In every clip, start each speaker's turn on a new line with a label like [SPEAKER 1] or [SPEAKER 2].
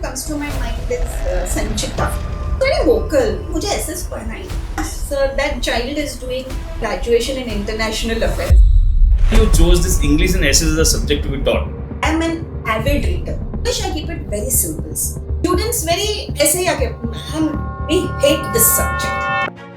[SPEAKER 1] comes to my mind is Sanchita. Very vocal. मुझे SS पढ़ना है. So that child is doing graduation in international affairs.
[SPEAKER 2] You chose this English and SS as a subject to be taught.
[SPEAKER 1] I'm an avid reader. Wish I keep it very simple. Students very ऐसे ही आके ma'am we hate this subject.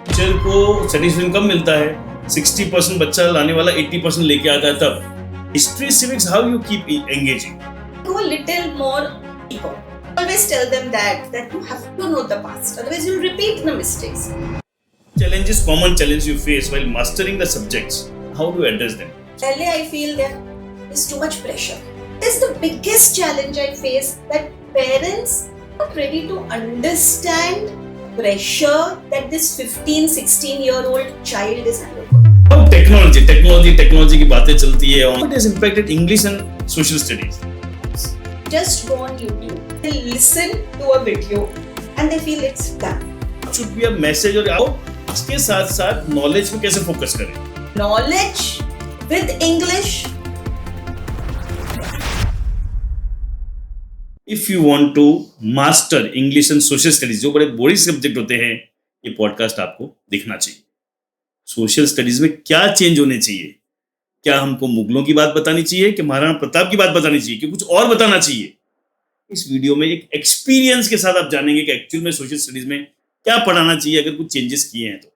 [SPEAKER 2] Teacher को satisfaction कम मिलता है. 60% बच्चा लाने वाला 80% लेके आता है तब. History, civics, how you keep engaging?
[SPEAKER 1] Go a little more deeper. Always tell them that you have to know the past, otherwise you'll repeat the mistakes.
[SPEAKER 2] Challenges, common challenge you face while mastering the subjects. How do you address them?
[SPEAKER 1] Early I feel there is too much pressure. It's the biggest challenge I face that parents are not ready to understand pressure that this 15-16-year-old child is under.
[SPEAKER 2] How technology की बातें चलती है. How it has impacted English and social studies?
[SPEAKER 1] Just go on YouTube. They listen to a video and they feel it's done.
[SPEAKER 2] It should be a message और आओ इसके साथ साथ knowledge पे कैसे focus करें?
[SPEAKER 1] Knowledge with English.
[SPEAKER 2] If you want to master English and social studies, जो बड़े बोरिंग सब्जेक्ट होते हैं, ये पॉडकास्ट आपको देखना चाहिए. सोशल स्टडीज में क्या चेंज होने चाहिए? क्या हमको मुगलों की बात बतानी चाहिए कि महाराणा प्रताप की बात बतानी चाहिए कि कुछ और बताना चाहिए? इस वीडियो में एक एक्सपीरियंस के साथ आप जानेंगे कि एक्चुअल में सोशल स्टडीज में क्या पढ़ाना चाहिए अगर कुछ चेंजेस किए हैं तो.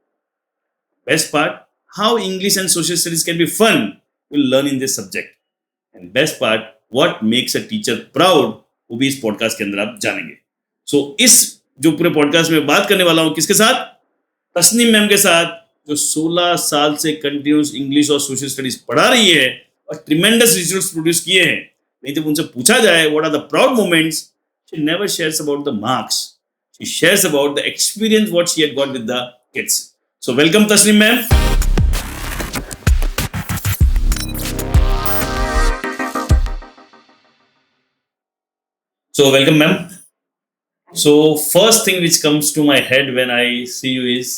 [SPEAKER 2] Best part, how English and social studies can be fun, you will learn in this subject. And best part, what makes a teacher proud, वो भी इस पॉडकास्ट के अंदर आप जानेंगे. सो इस जो पूरे पॉडकास्ट में बात करने वाला हूँ किसके साथ? तस्नीम मैम के साथ, जो 16 साल से कंटिन्यूस इंग्लिश और सोशल स्टडीज पढ़ा रही है और ट्रिमेंडस रिजल्ट्स प्रोड्यूस किए हैं. नहीं जब उनसे पूछा जाए what are the proud moments, she never shares about the marks, she shares about the experience what she had got with the kids. So welcome Tasneem ma'am. So welcome ma'am. So first thing which comes to my head when I see you is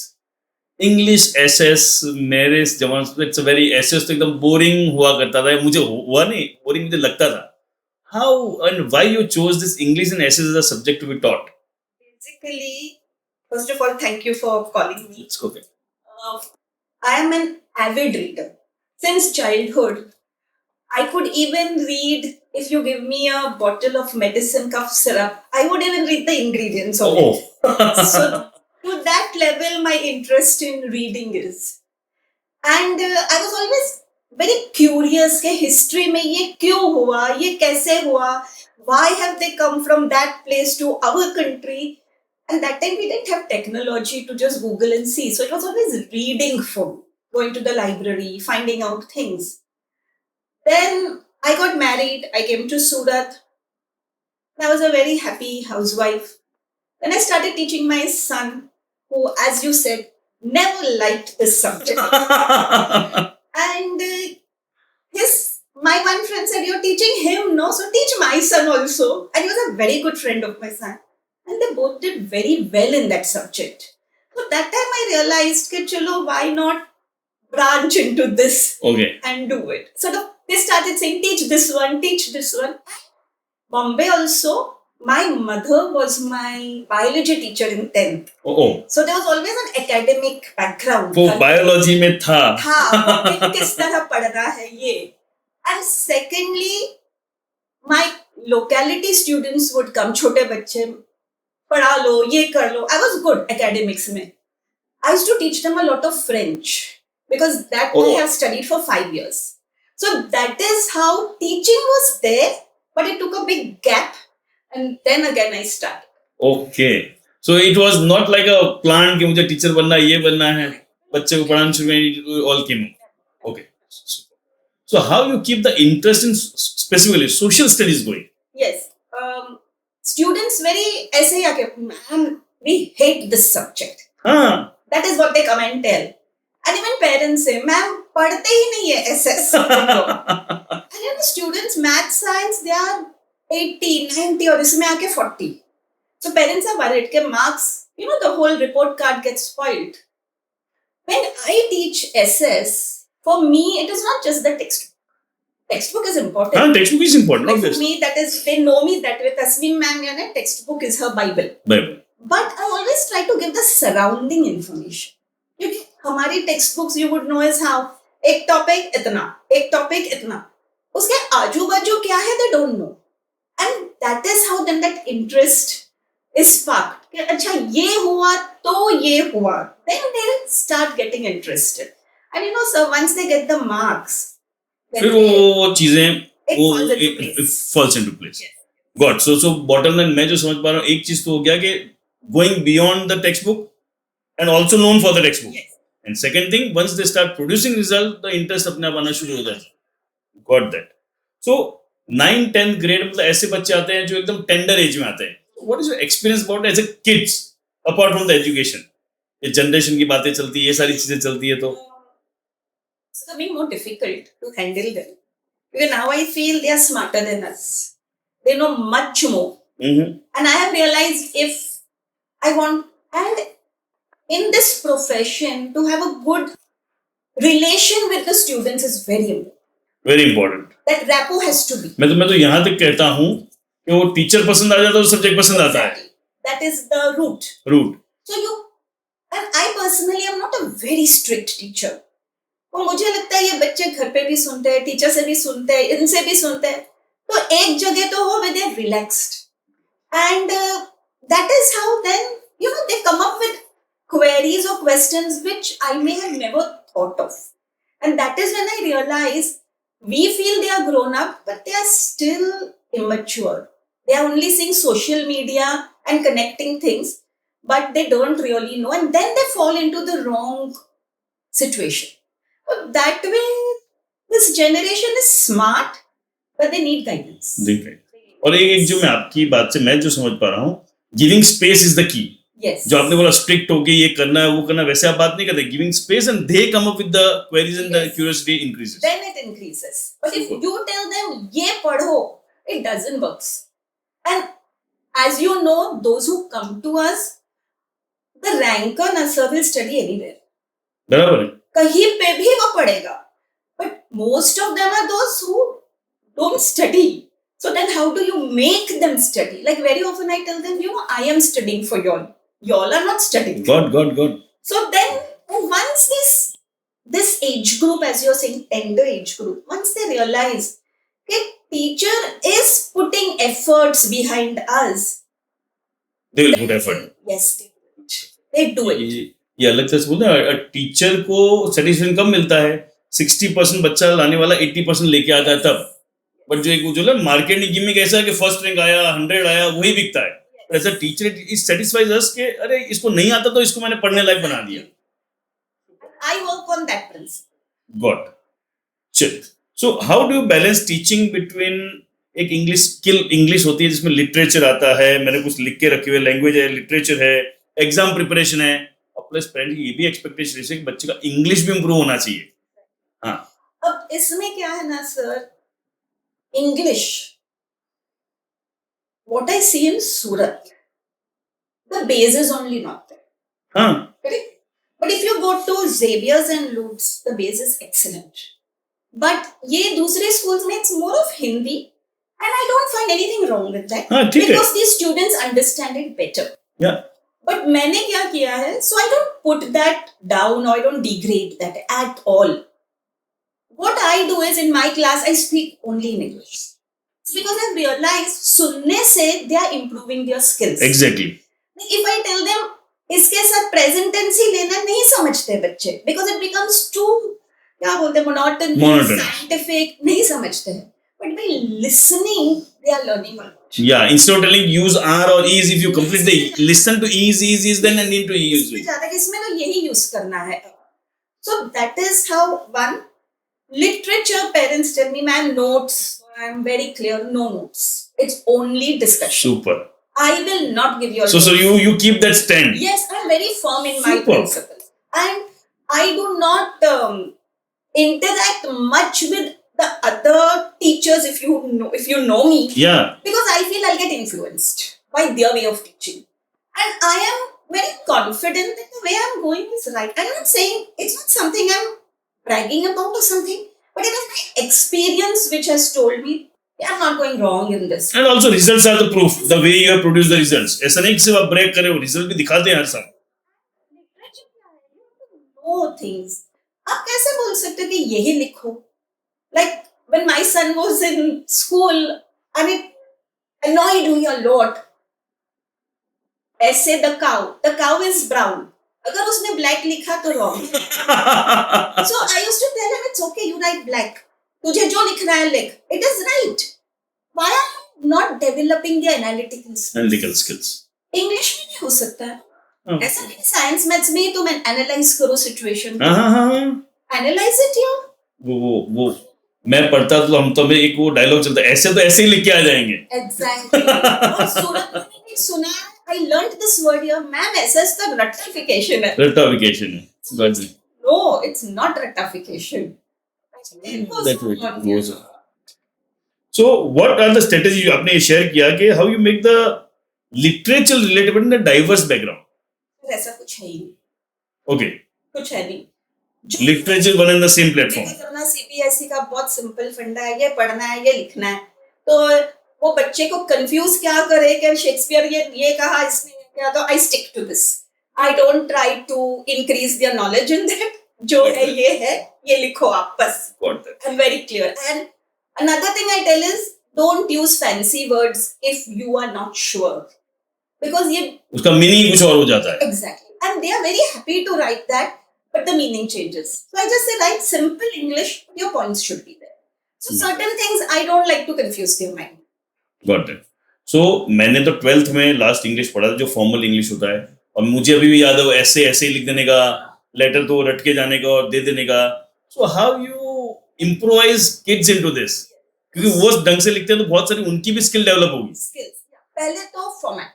[SPEAKER 2] English SS. मेरे जमाने में it's a very SS तो एकदम boring हुआ करता था. मुझे हुआ नहीं boring, मुझे लगता था. How and why you chose this English and SS as a subject to be taught?
[SPEAKER 1] Basically, first of all, thank you for calling me.
[SPEAKER 2] It's okay.
[SPEAKER 1] I am an avid reader. Since childhood, I could even read, if you give me a bottle of medicine cough syrup, I would even read the ingredients of it. So, to that level, my interest in reading is. And I was always very curious कि history में ये क्यों हुआ, ये कैसे हुआ, why have they come from that place to our country? And that time we didn't have technology to just Google and see. So it was always reading for me, going to the library, finding out things. Then I got married. I came to Surat. I was a very happy housewife. Then I started teaching my son, who, as you said, never liked this subject. And my one friend said, "You're teaching him, no? So teach my son also." And he was a very good friend of my son. And they both did very well in that subject. So that time I realized, that, chalo, why not branch into this and do it? So they started saying, teach this one. Bombay also, my mother was my biology teacher in 10th. So there was always an academic background.
[SPEAKER 2] वो biology में था.
[SPEAKER 1] किस तरह पढ़ना है ये. And secondly, my locality students would come, छोटे बच्चे, पढ़ा लो, ये कर लो. I was good academics में. I used to teach them a lot of French because that I have studied for 5 years. So that is how teaching was there, but it took a big gap, and then again I started.
[SPEAKER 2] Okay. So it was not like a plan कि मुझे teacher बनना है, ये बनना है, बच्चे को पढ़ाना शुरू में all came. Okay. So how you keep the interest in specifically social studies going?
[SPEAKER 1] Yes. Students very ऐसे ही आके ma'am we hate this subject. That is what they come and tell. And even parents say, ma'am, पढ़ते ही नहीं है SS. And you know, students, math, science, they are 80, 90 और इसमें आके 40. So parents are worried कि marks, you know, the whole report card gets spoiled. When I teach SS, for me, it is not just the textbook. textbook is important.
[SPEAKER 2] हाँ, textbook is important,
[SPEAKER 1] Like for
[SPEAKER 2] obviously.
[SPEAKER 1] me, that is, they know me that way. Tasneem ma'am, you know, textbook is her Bible.
[SPEAKER 2] Bible.
[SPEAKER 1] But I always try to give the surrounding information. क्योंकि हमारी textbooks you would know is how एक topic इतना, एक topic इतना, उसके आजू बाजू क्या है they don't know, and that is how then that interest is sparked. कि अच्छा ये हुआ तो ये हुआ, then they start getting interested. And you know, sir, once they get the marks, then
[SPEAKER 2] फिर वो चीजें
[SPEAKER 1] it
[SPEAKER 2] वो
[SPEAKER 1] falls into place.
[SPEAKER 2] falls into place.
[SPEAKER 1] Yes.
[SPEAKER 2] God so bottom line मैं जो समझ पा रहा हूँ, एक चीज तो हो गया कि going beyond the text book and also known for the text book,
[SPEAKER 1] Yes.
[SPEAKER 2] And second thing once they start producing result the interest अपने आप आना शुरू हो जाता है. Got that. सो 9-10 ग्रेड मतलब ऐसे बच्चे आते हैं जो एकदम टेंडर एज में आते हैं. What is your experience about age a kids apart from the education? ये जनरेशन की बातें चलती है, ये सारी चीजें चलती है, तो
[SPEAKER 1] It's becoming more difficult to handle them. Because now I feel they are smarter than us. They know much more. And I have realized if I want, and in this profession, to have a good relation with the students is very important.
[SPEAKER 2] Very important.
[SPEAKER 1] That rapport has to be.
[SPEAKER 2] मैं तो यहाँ तक कहता हूँ कि वो teacher पसंद आ जाता है तो सब्जेक्ट पसंद आता है.
[SPEAKER 1] Exactly. That is the root.
[SPEAKER 2] Root.
[SPEAKER 1] So you, and I personally am not a very strict teacher. और मुझे लगता है ये बच्चे घर पे भी सुनते हैं, टीचर से भी सुनते हैं, इनसे भी सुनते हैं, तो एक जगह तो हो where they are relaxed, and that is how then you know they come up with queries or questions which I may have never thought of, and that is when I realize we feel they are grown up but they are still immature. They are only seeing social media and connecting things, but they don't really know, and then they fall into the wrong situation. So that way, this generation is smart, but they need guidance.
[SPEAKER 2] देख रहे हैं. और एक जो मैं आपकी बात से मैं जो समझ पा रहा हूँ, giving space is the key.
[SPEAKER 1] Yes.
[SPEAKER 2] जो आपने बोला स्ट्रिक्ट होके ये करना है वो करना है, वैसे आप बात नहीं करते. Giving space and they come up with the queries and the
[SPEAKER 1] Yes.
[SPEAKER 2] Curiosity increases.
[SPEAKER 1] Then it increases. But if
[SPEAKER 2] Super.
[SPEAKER 1] you tell them, ye padho, it doesn't work. And as you know, those who come to us, the ranker nurser will study anywhere.
[SPEAKER 2] बराबर है.
[SPEAKER 1] कहीं पे भी वो पढ़ेगा. But most of them are those who don't study. So then how do you make them study? Like very often I tell them, you know, I am studying for y'all. Y'all are not studying.
[SPEAKER 2] God.
[SPEAKER 1] So then once this age group, as you're saying, tender age group, once they realize that teacher is putting efforts behind us,
[SPEAKER 2] they will put effort.
[SPEAKER 1] yes, they do it.
[SPEAKER 2] ये अलग से बोलते हैं, teacher को satisfaction कम मिलता है. 60% बच्चा लाने वाला 80% लेके आता है तब. बट जो एक जो ना मार्केटिंग गिमिक ऐसा है कि फर्स्ट रैंक आया, 100 आया, वही बिकता है. ऐसा टीचर इज सेटिस्फाइज अस कि अरे इसको नहीं आता तो इसको मैंने पढ़ने लायक बना दिया.
[SPEAKER 1] I work on that principle.
[SPEAKER 2] Got. चल, so how do you balance teaching between एक इंग्लिश स्किल इंग्लिश होती है जिसमें लिटरेचर आता है, मैंने कुछ लिख के रखे हुए, लैंग्वेज है, लिटरेचर है, एग्जाम प्रिपरेशन है, और प्लस पेरेंट की ये भी एक्सपेक्टेशन है कि बच्चे का इंग्लिश भी इंप्रूव होना चाहिए. हाँ.
[SPEAKER 1] अब इसमें क्या है ना sir, English, what I see in Surat, the base is only not there.
[SPEAKER 2] हाँ.
[SPEAKER 1] Correct? But if you go to Xavier's and Lutz, the base is excellent. But ये दूसरे schools में it's more of Hindi, and I don't find anything wrong with that.
[SPEAKER 2] हाँ, ठीक है.
[SPEAKER 1] Because these students understand it better.
[SPEAKER 2] Yeah.
[SPEAKER 1] But मैंने क्या किया है, so I don't put that down or I don't degrade that at all. What I do is in my class I speak only in English. It's because I've realized सुनने से they are improving their skills.
[SPEAKER 2] Exactly.
[SPEAKER 1] If I tell them इसके साथ present tense ही लेना, नहीं समझते बच्चे, because it becomes too क्या बोलते हैं monotonous, scientific, नहीं समझते हैं. But by listening they are learning a lot.
[SPEAKER 2] Yeah, instead of telling use are or is, if you complete the listen to is, then I need to use
[SPEAKER 1] इसमें
[SPEAKER 2] it.
[SPEAKER 1] ज़्यादा इसमें तो यही use करना है. So that is how one literature parents tell me, ma'am, notes. I'm very clear, no notes. It's only discussion.
[SPEAKER 2] Super.
[SPEAKER 1] I will not give you.
[SPEAKER 2] So you keep that stand.
[SPEAKER 1] Yes, I'm very firm in my
[SPEAKER 2] Super.
[SPEAKER 1] principles, and I do not interact much with the other teachers. If you know me,
[SPEAKER 2] Yeah.
[SPEAKER 1] because I feel I'll get influenced by their way of teaching, and I am very confident that the way I'm going is right. I'm not saying it's not something I'm bragging about or something. but it is my experience which has told me I'm not going wrong in this.
[SPEAKER 2] And also results are the proof. The way you have produced the results. ऐसा नहीं कि सिर्फ आप break करे हो, result भी दिखाते हैं हर साल.
[SPEAKER 1] Know things. आप कैसे बोल सकते हो कि यही लिखो? Like when my son was in school, and it annoyed me a lot. ऐसे the cow is brown. अगर उसने black लिखा तो wrong. So I used to tell him it's okay, you write black. तुझे जो लिखना है लिख. It is right. Why are you not developing the analytical skills?
[SPEAKER 2] Analytical skills.
[SPEAKER 1] English में नहीं हो सकता है.
[SPEAKER 2] हाँ.
[SPEAKER 1] ऐसा नहीं साइंस मैथ्स में तुम एनालाइज करो सिचुएशन.
[SPEAKER 2] हाँ.
[SPEAKER 1] एनालाइज इट यार.
[SPEAKER 2] वो मैं पढ़ता तो हम तो में एक वो डायलॉग चलता है, ऐसे तो ऐसे ही लिख के आ जाएंगे.
[SPEAKER 1] एग्जैक्टली. और सूरत में मैंने सुना है, I learned this word here, ma'am ऐसा तो रट्टाफिकेशन है.
[SPEAKER 2] रट्टाफिकेशन है. Got it.
[SPEAKER 1] No, it's not रट्टाफिकेशन.
[SPEAKER 2] That was. So what are the strategies आपने शेयर किया कि how you make the literature relatable in a diverse background?
[SPEAKER 1] ऐसा कुछ है ही नहीं.
[SPEAKER 2] Okay.
[SPEAKER 1] कुछ है नहीं.
[SPEAKER 2] Literature one and the same platform.
[SPEAKER 1] करना CBSE का बहुत सिंपल फंडा है, ये पढ़ना है, ये लिखना है. तो वो बच्चे को कंफ्यूज क्या करे कि शेक्सपियर ये कहा, इसने क्या, तो I stick to this. I don't try to increase their knowledge in that. जो है, ये लिखो आप बस. I am very clear. And another thing I tell is don't use fancy words if you are not sure, because ये उसका meaning कुछ और हो जाता है. Exactly. And they are very happy to write that, but the meaning changes. So I just say write simple English, your points should be there. So certain things I don't like to confuse their mind.
[SPEAKER 2] Got it. So मैंने तो 12th में last English पढ़ा था जो formal English होता है, और मुझे अभी भी याद है वो ऐसे ही लिख देने का, लेटर तो रट के जाने का और दे देने का. So how you improvise kids into this? क्योंकि वो ढंग से लिखते हैं तो बहुत सारी उनकी भी स्किल डेवलप होगी. स्किल्स. पहले तो फॉर्मेट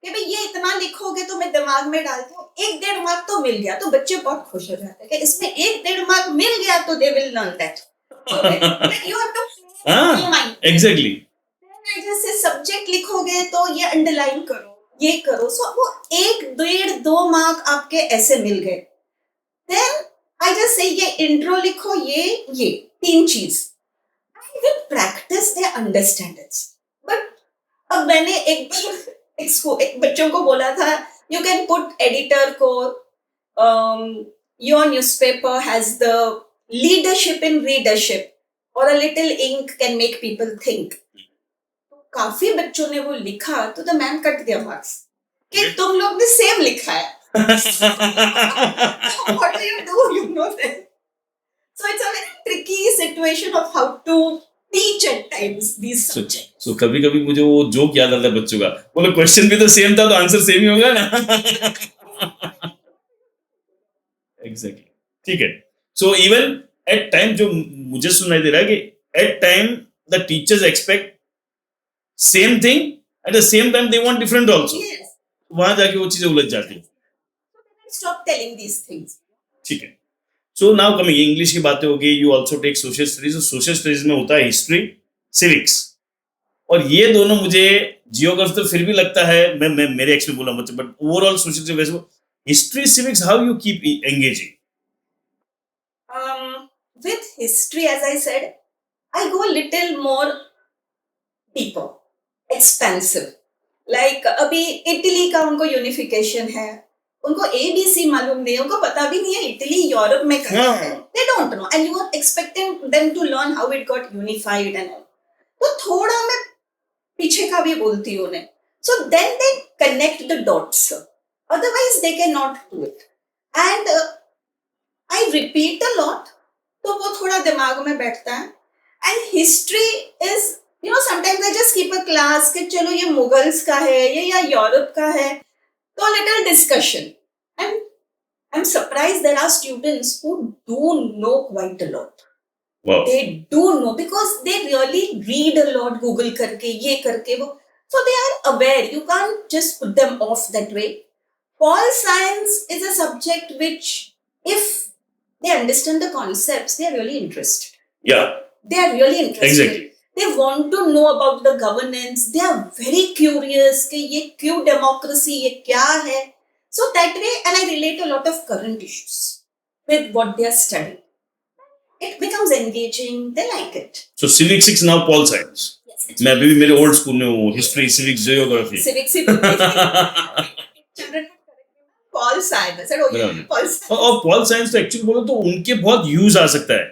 [SPEAKER 2] कि भाई ये इतना लिखोगे तो मैं दिमाग में डालती हूँ, 1-1.5 मार्क तो मिल गया तो बच्चे बहुत खुश हो जाते हैं कि इसमें 1-1.5 मार्क मिल गया तो they will learn that. You have to play mind. Exactly. जैसे सब्जेक्ट लिखोगे तो ये अंडरलाइन करो, ये करो. सो वो 1-1.5-2 मार्क आपके ऐसे मिल गए. देन आई जस्ट से ये इंट्रो लिखो, ये 3 चीज. With practice they understand it. But अब मैंने एक बच्चों को बोला था, यू कैन पुट एडिटर को, your newspaper has the leadership in readership और a little ink can make people think. काफी बच्चों ने वो लिखा तो द मैम कट दिया मार्क्स कि तुम लोग ने सेम लिखा है. What do you do? You know that. So it's a very tricky situation of how to teach at times these subjects. So कभी-कभी मुझे वो जोक याद आता है बच्चों का, बोलो क्वेश्चन भी तो सेम था तो आंसर सेम ही होगा ना. Exactly. ठीक है. So even at time जो मुझे सुनाई दे रहा है कि at time the teachers expect same thing at the same time they want different also. Yes. वहाँ जाके वो चीजें उलझ जाती हैं. Stop telling these things. ठीक है. So now coming इंग्लिश की बातें होगी, you also take social studies. Social studies में होता है हिस्ट्री, सिविक्स, और ये दोनों मुझे जियोग्राफी तो फिर भी लगता है, मैं मेरे एक्स में बोला मतलब, बट ओवरऑल सोशल से वैसे history civics how you keep engaging? With history, as I said, I go a little more deeper, expansive. Like अभी इटली का उनको यूनिफिकेशन है, उनको ABC मालूम नहीं है, उनको पता भी नहीं है इटली यूरोप में कहाँ है. They don't know, and you are expecting them to learn how it got unified and all. तो थोड़ा मैं पीछे का भी बोलती हूँ उन्हें. So then they connect the dots. Otherwise they cannot do it. And I repeat a lot, तो वो थोड़ा दिमाग में बैठता है. And history is, you know, sometimes I just keep a class कि चलो ये मुगल्स का है, ये या यूरोप का है, तो little discussion. And I'm surprised there are students who do know quite a lot. Wow. They do know because they really read a lot, Google करके, ये करके वो. So they are aware. You can't just put them off that way. Pol science is a subject which, if they understand the concepts, they are really interested. Yeah. They are really interested. Exactly. They want to know about the governance. They are very curious कि ये क्यों democracy, ये क्या है. So that way, and I relate a lot of current issues with what they are studying.
[SPEAKER 1] it becomes engaging. They like it.
[SPEAKER 2] So civics is now Pol Science.
[SPEAKER 1] Yes, it's
[SPEAKER 2] मैं अभी भी मेरे old school में हूँ, history, civics, geography.
[SPEAKER 1] civics. Children Paul Science. I said, oh yeah,
[SPEAKER 2] बराबर.
[SPEAKER 1] Paul Science.
[SPEAKER 2] और pol science तो actually बोलो तो उनके बहुत यूज आ सकता है.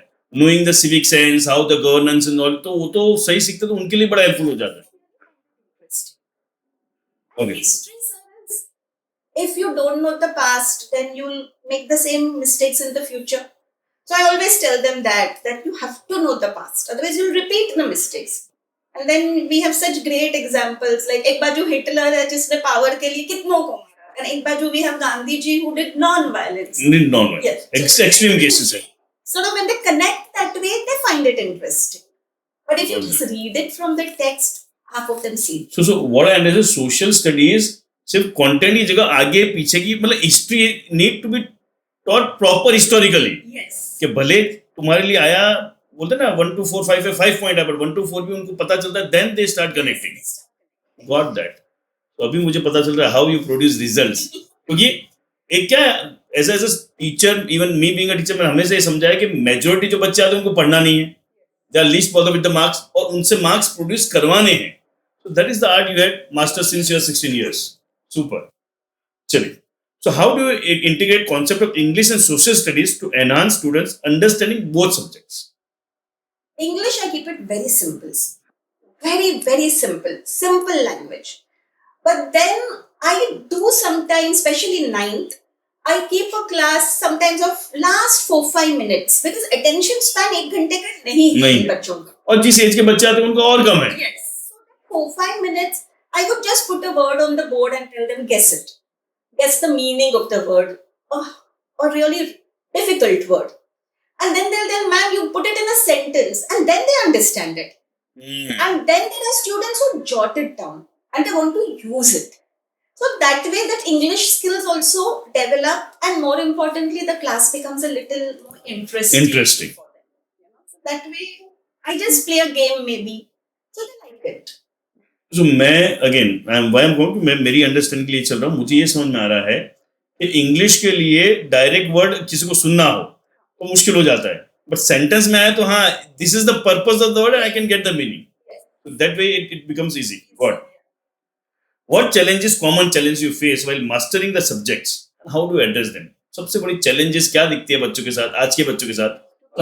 [SPEAKER 2] Knowing the civic sense, how the governance and all, तो वो तो सही सीखते तो उनके लिए बड़ा हेल्पफुल हो जाता है. Okay.
[SPEAKER 1] History says, if you don't know the past, then you'll make the same mistakes in the future. So I always tell them that you have to know the past, otherwise you'll repeat the mistakes. And then we have such great examples, like एक बाजू Hitler है जिसने power के लिए कितनों को मारा, and एक बाजू we have Gandhi ji who did non-violence.
[SPEAKER 2] Non-violence.
[SPEAKER 1] Yes.
[SPEAKER 2] Extreme cases है.
[SPEAKER 1] So now when they connect that way, they find it interesting. But if you just read it from the text, half of them see.
[SPEAKER 2] So what I understand, social studies सिर्फ content की जगह आगे पीछे की मतलब history need to be taught proper historically.
[SPEAKER 1] Yes.
[SPEAKER 2] कि भले तुम्हारे लिए आया बोलते ना 1 2 4 5 5 पॉइंट है, बट 1 2 4 भी उनको पता चलता है, then they start connecting. Got that. तो अभी मुझे पता चल रहा है हाउ यू प्रोड्यूस रिजल्ट्स. क्योंकि एक क्या as a teacher, even me being a teacher, मैंने हमेशा ये समझाया कि मेजोरिटी जो बच्चे आते हैं उनको पढ़ना नहीं है, they are least bothered with the marks, और उनसे मार्क्स प्रोड्यूस करवाने हैं. So that is the art you had master since you are 16 years. Super. चलिए. So how do you integrate concept of English and social studies to enhance students' understanding both subjects?
[SPEAKER 1] English, I keep it very simple. Very, very simple. Simple language. But then I do sometimes, especially ninth, I keep a class sometimes of last 4-5 minutes because attention span 1 घंटे का नहीं है बच्चों का.
[SPEAKER 2] और जिस as के बच्चे आते हैं उनका और कम है.
[SPEAKER 1] Yes. So 4-5 minutes, I would just put a word on the board and tell them guess it. Guess the meaning of the word. Or really difficult word. And then they'll tell, ma'am, you put it in a sentence, and then they understand it. And then there are students who jot it down and they want to use it. So that way that English skills also develop, and more importantly, the class becomes a little more interesting.
[SPEAKER 2] Interesting.
[SPEAKER 1] For them. So that way, I just play a game maybe. So they like it.
[SPEAKER 2] So मैं again, why I'm going to, मैं मेरी understanding के लिए चल रहा हूँ. मुझे ये समझ में आ रहा है कि इंग्लिश के लिए डायरेक्ट वर्ड किसी को सुनना हो तो मुश्किल हो जाता है, बट सेंटेंस में आया तो हाँ, this is the purpose of the word, I can get the meaning. That way it becomes easy. What challenges, common challenges you face while mastering the subjects? How do you address them? सबसे बड़ी challenges क्या दिखती है बच्चों के साथ, आज के बच्चों के साथ?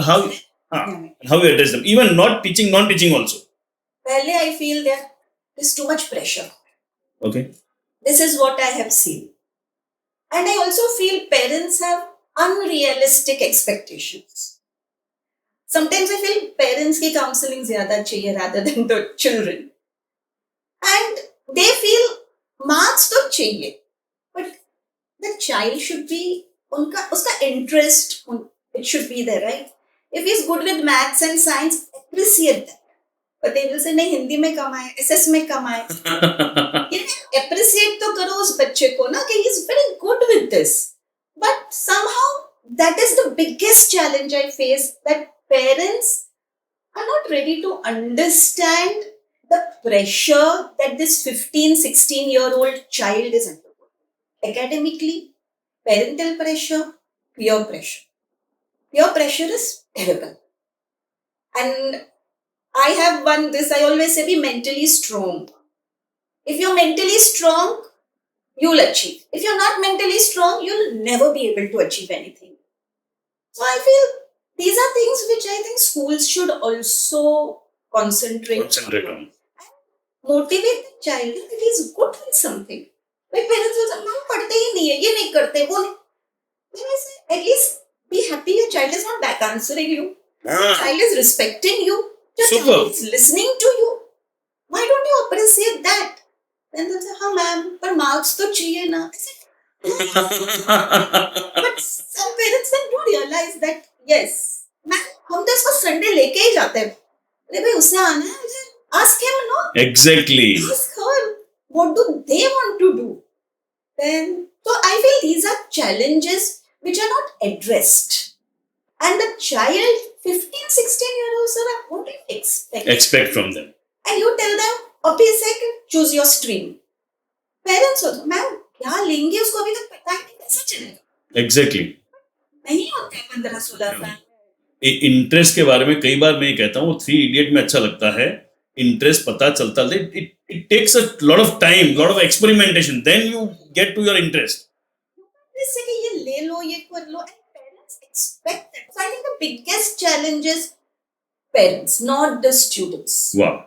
[SPEAKER 2] How you address them? Even not teaching, non-teaching also.
[SPEAKER 1] Pehले I feel there is too much pressure.
[SPEAKER 2] Okay.
[SPEAKER 1] This is what I have seen. And I also feel parents have unrealistic expectations. Sometimes I feel parents की counseling ज़्यादा चाहिए rather than the children. And they feel marks तो चाहिए, but the child should be, उसका interest, it should be there, right? If he's good with maths and science, appreciate that. But they will say, नहीं हिंदी में कम आए, SS में कम आए. Appreciate तो करो उस बच्चे को ना कि he's very good with this. But somehow that is the biggest challenge I face, that parents are not ready to understand the pressure that this 15-16-year-old child is undergoing. Academically, parental pressure, peer pressure. Peer pressure is terrible. And I have I always say, be mentally strong. If you're mentally strong, you'll achieve. If you're not mentally strong, you'll never be able to achieve anything. So I feel these are things which I think schools should also concentrate on. Motivate the child that he is good with something. Like parents will say, "Mom, पढ़ते ही नहीं है, ये नहीं करते, वो नहीं." Then I say, at least be happy your child is not back answering you. Your child is respecting you. Your child is listening to you. Why don't you appreciate that? Then they'll say, हाँ ma'am, पर marks तो चाहिए ना. But some parents then do realize that, yes, ma'am, हम तो इसको Sunday लेके ही जाते हैं. अरे भाई उससे आना है, ask him, no?
[SPEAKER 2] Exactly.
[SPEAKER 1] Ask her, what do they want to do? Then, so I feel these are challenges which are not addressed. And the child, 15-16-year-olds, what do you expect
[SPEAKER 2] from them?
[SPEAKER 1] And you tell them, okay, second, choose your stream. Parents also, ma'am, क्या लेंगे उसको अभी तक पता ही नहीं, कैसे चलेगा?
[SPEAKER 2] Exactly.
[SPEAKER 1] नहीं होते 15-16 साल.
[SPEAKER 2] इंटरेस्ट के बारे में कई बार मैं ये कहता हूँ, थ्री इडियट में अच्छा लगता है, इंटरेस्ट पता चलता है, it takes a lot of time, lot of experimentation, then you get to your interest.
[SPEAKER 1] जैसे कि ये ले लो, ये कर लो, and parents expect that. So I think the biggest challenge is parents, not the students.
[SPEAKER 2] वाह.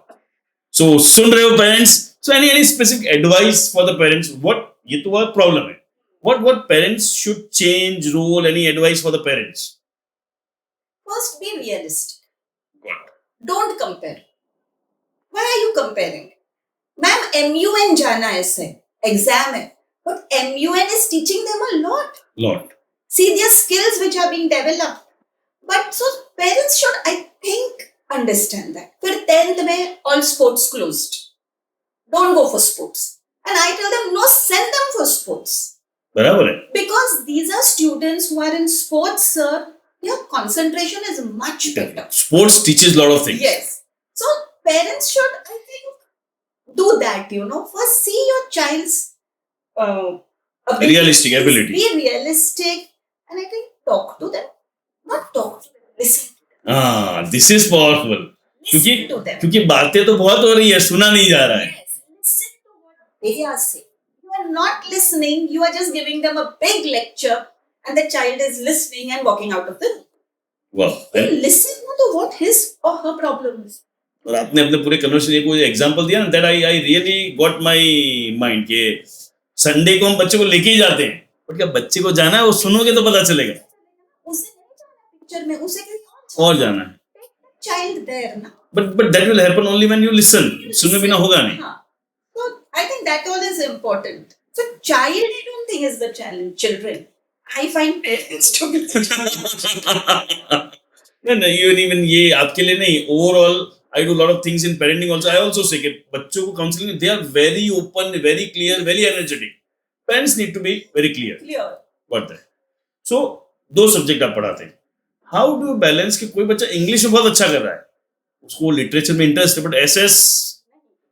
[SPEAKER 2] सो सुन रहे हो parents? So any specific advice for the parents? What, ये तो बहुत प्रॉब्लम है, what parents should change role, any advice for the parents?
[SPEAKER 1] First, be realistic. Don't compare. Why are you comparing? Ma'am, MUN जाना ऐसे exam है, but MUN is teaching them a lot.
[SPEAKER 2] Lot.
[SPEAKER 1] See their skills which are being developed. But so parents should, I think, understand that. फिर 10th में all sports closed. Don't go for sports. And I tell them, no, send them for sports.
[SPEAKER 2] बराबर है.
[SPEAKER 1] Because these are students who are in sports, sir. Their concentration is much better.
[SPEAKER 2] Sports teaches lot of things.
[SPEAKER 1] Yes. So parents should, I think, do that, First see your child's
[SPEAKER 2] Realistic ability.
[SPEAKER 1] Be realistic. And I think talk to them. Not talk to them. Listen to them.
[SPEAKER 2] हाँ, this is powerful.
[SPEAKER 1] Listen to them.
[SPEAKER 2] क्योंकि बातें तो बहुत हो रही है, सुना नहीं जा रहा है.
[SPEAKER 1] Yes. Listen to what they are saying. You are not listening. You are just giving them a big lecture and the child is listening and walking out of the room.
[SPEAKER 2] वाह.
[SPEAKER 1] You listen to what his or her problem is.
[SPEAKER 2] और आपने अपने पूरे conversation को example दिया ना, that I really got my mind के Sunday को हम बच्चे को लेके ही जाते हैं, बट क्या बच्चे को जाना है, वो सुनोगे तो पता चलेगा.
[SPEAKER 1] उसे नहीं जाना पिक्चर में, उसे कहीं
[SPEAKER 2] और जाना है.
[SPEAKER 1] चाइल्ड देयर ना.
[SPEAKER 2] But that will happen only when you listen. सुनने बिना होगा नहीं.
[SPEAKER 1] हाँ. So I think that all is important. So child, I don't think is the challenge. Children, I find parents to be the challenge.
[SPEAKER 2] नहीं, even ये आपके लिए नहीं, overall I do a lot of things in parenting also. I also say कि बच्चों को counselling, they are very open, very clear, very energetic. Parents need to be very clear.
[SPEAKER 1] Clear.
[SPEAKER 2] What that? So दो subject आप पढ़ाते हैं. How do you balance कि कोई बच्चा इंग्लिश में बहुत अच्छा कर रहा है, उसको लिटरेचर में इंटरेस्ट है, बट एसएस,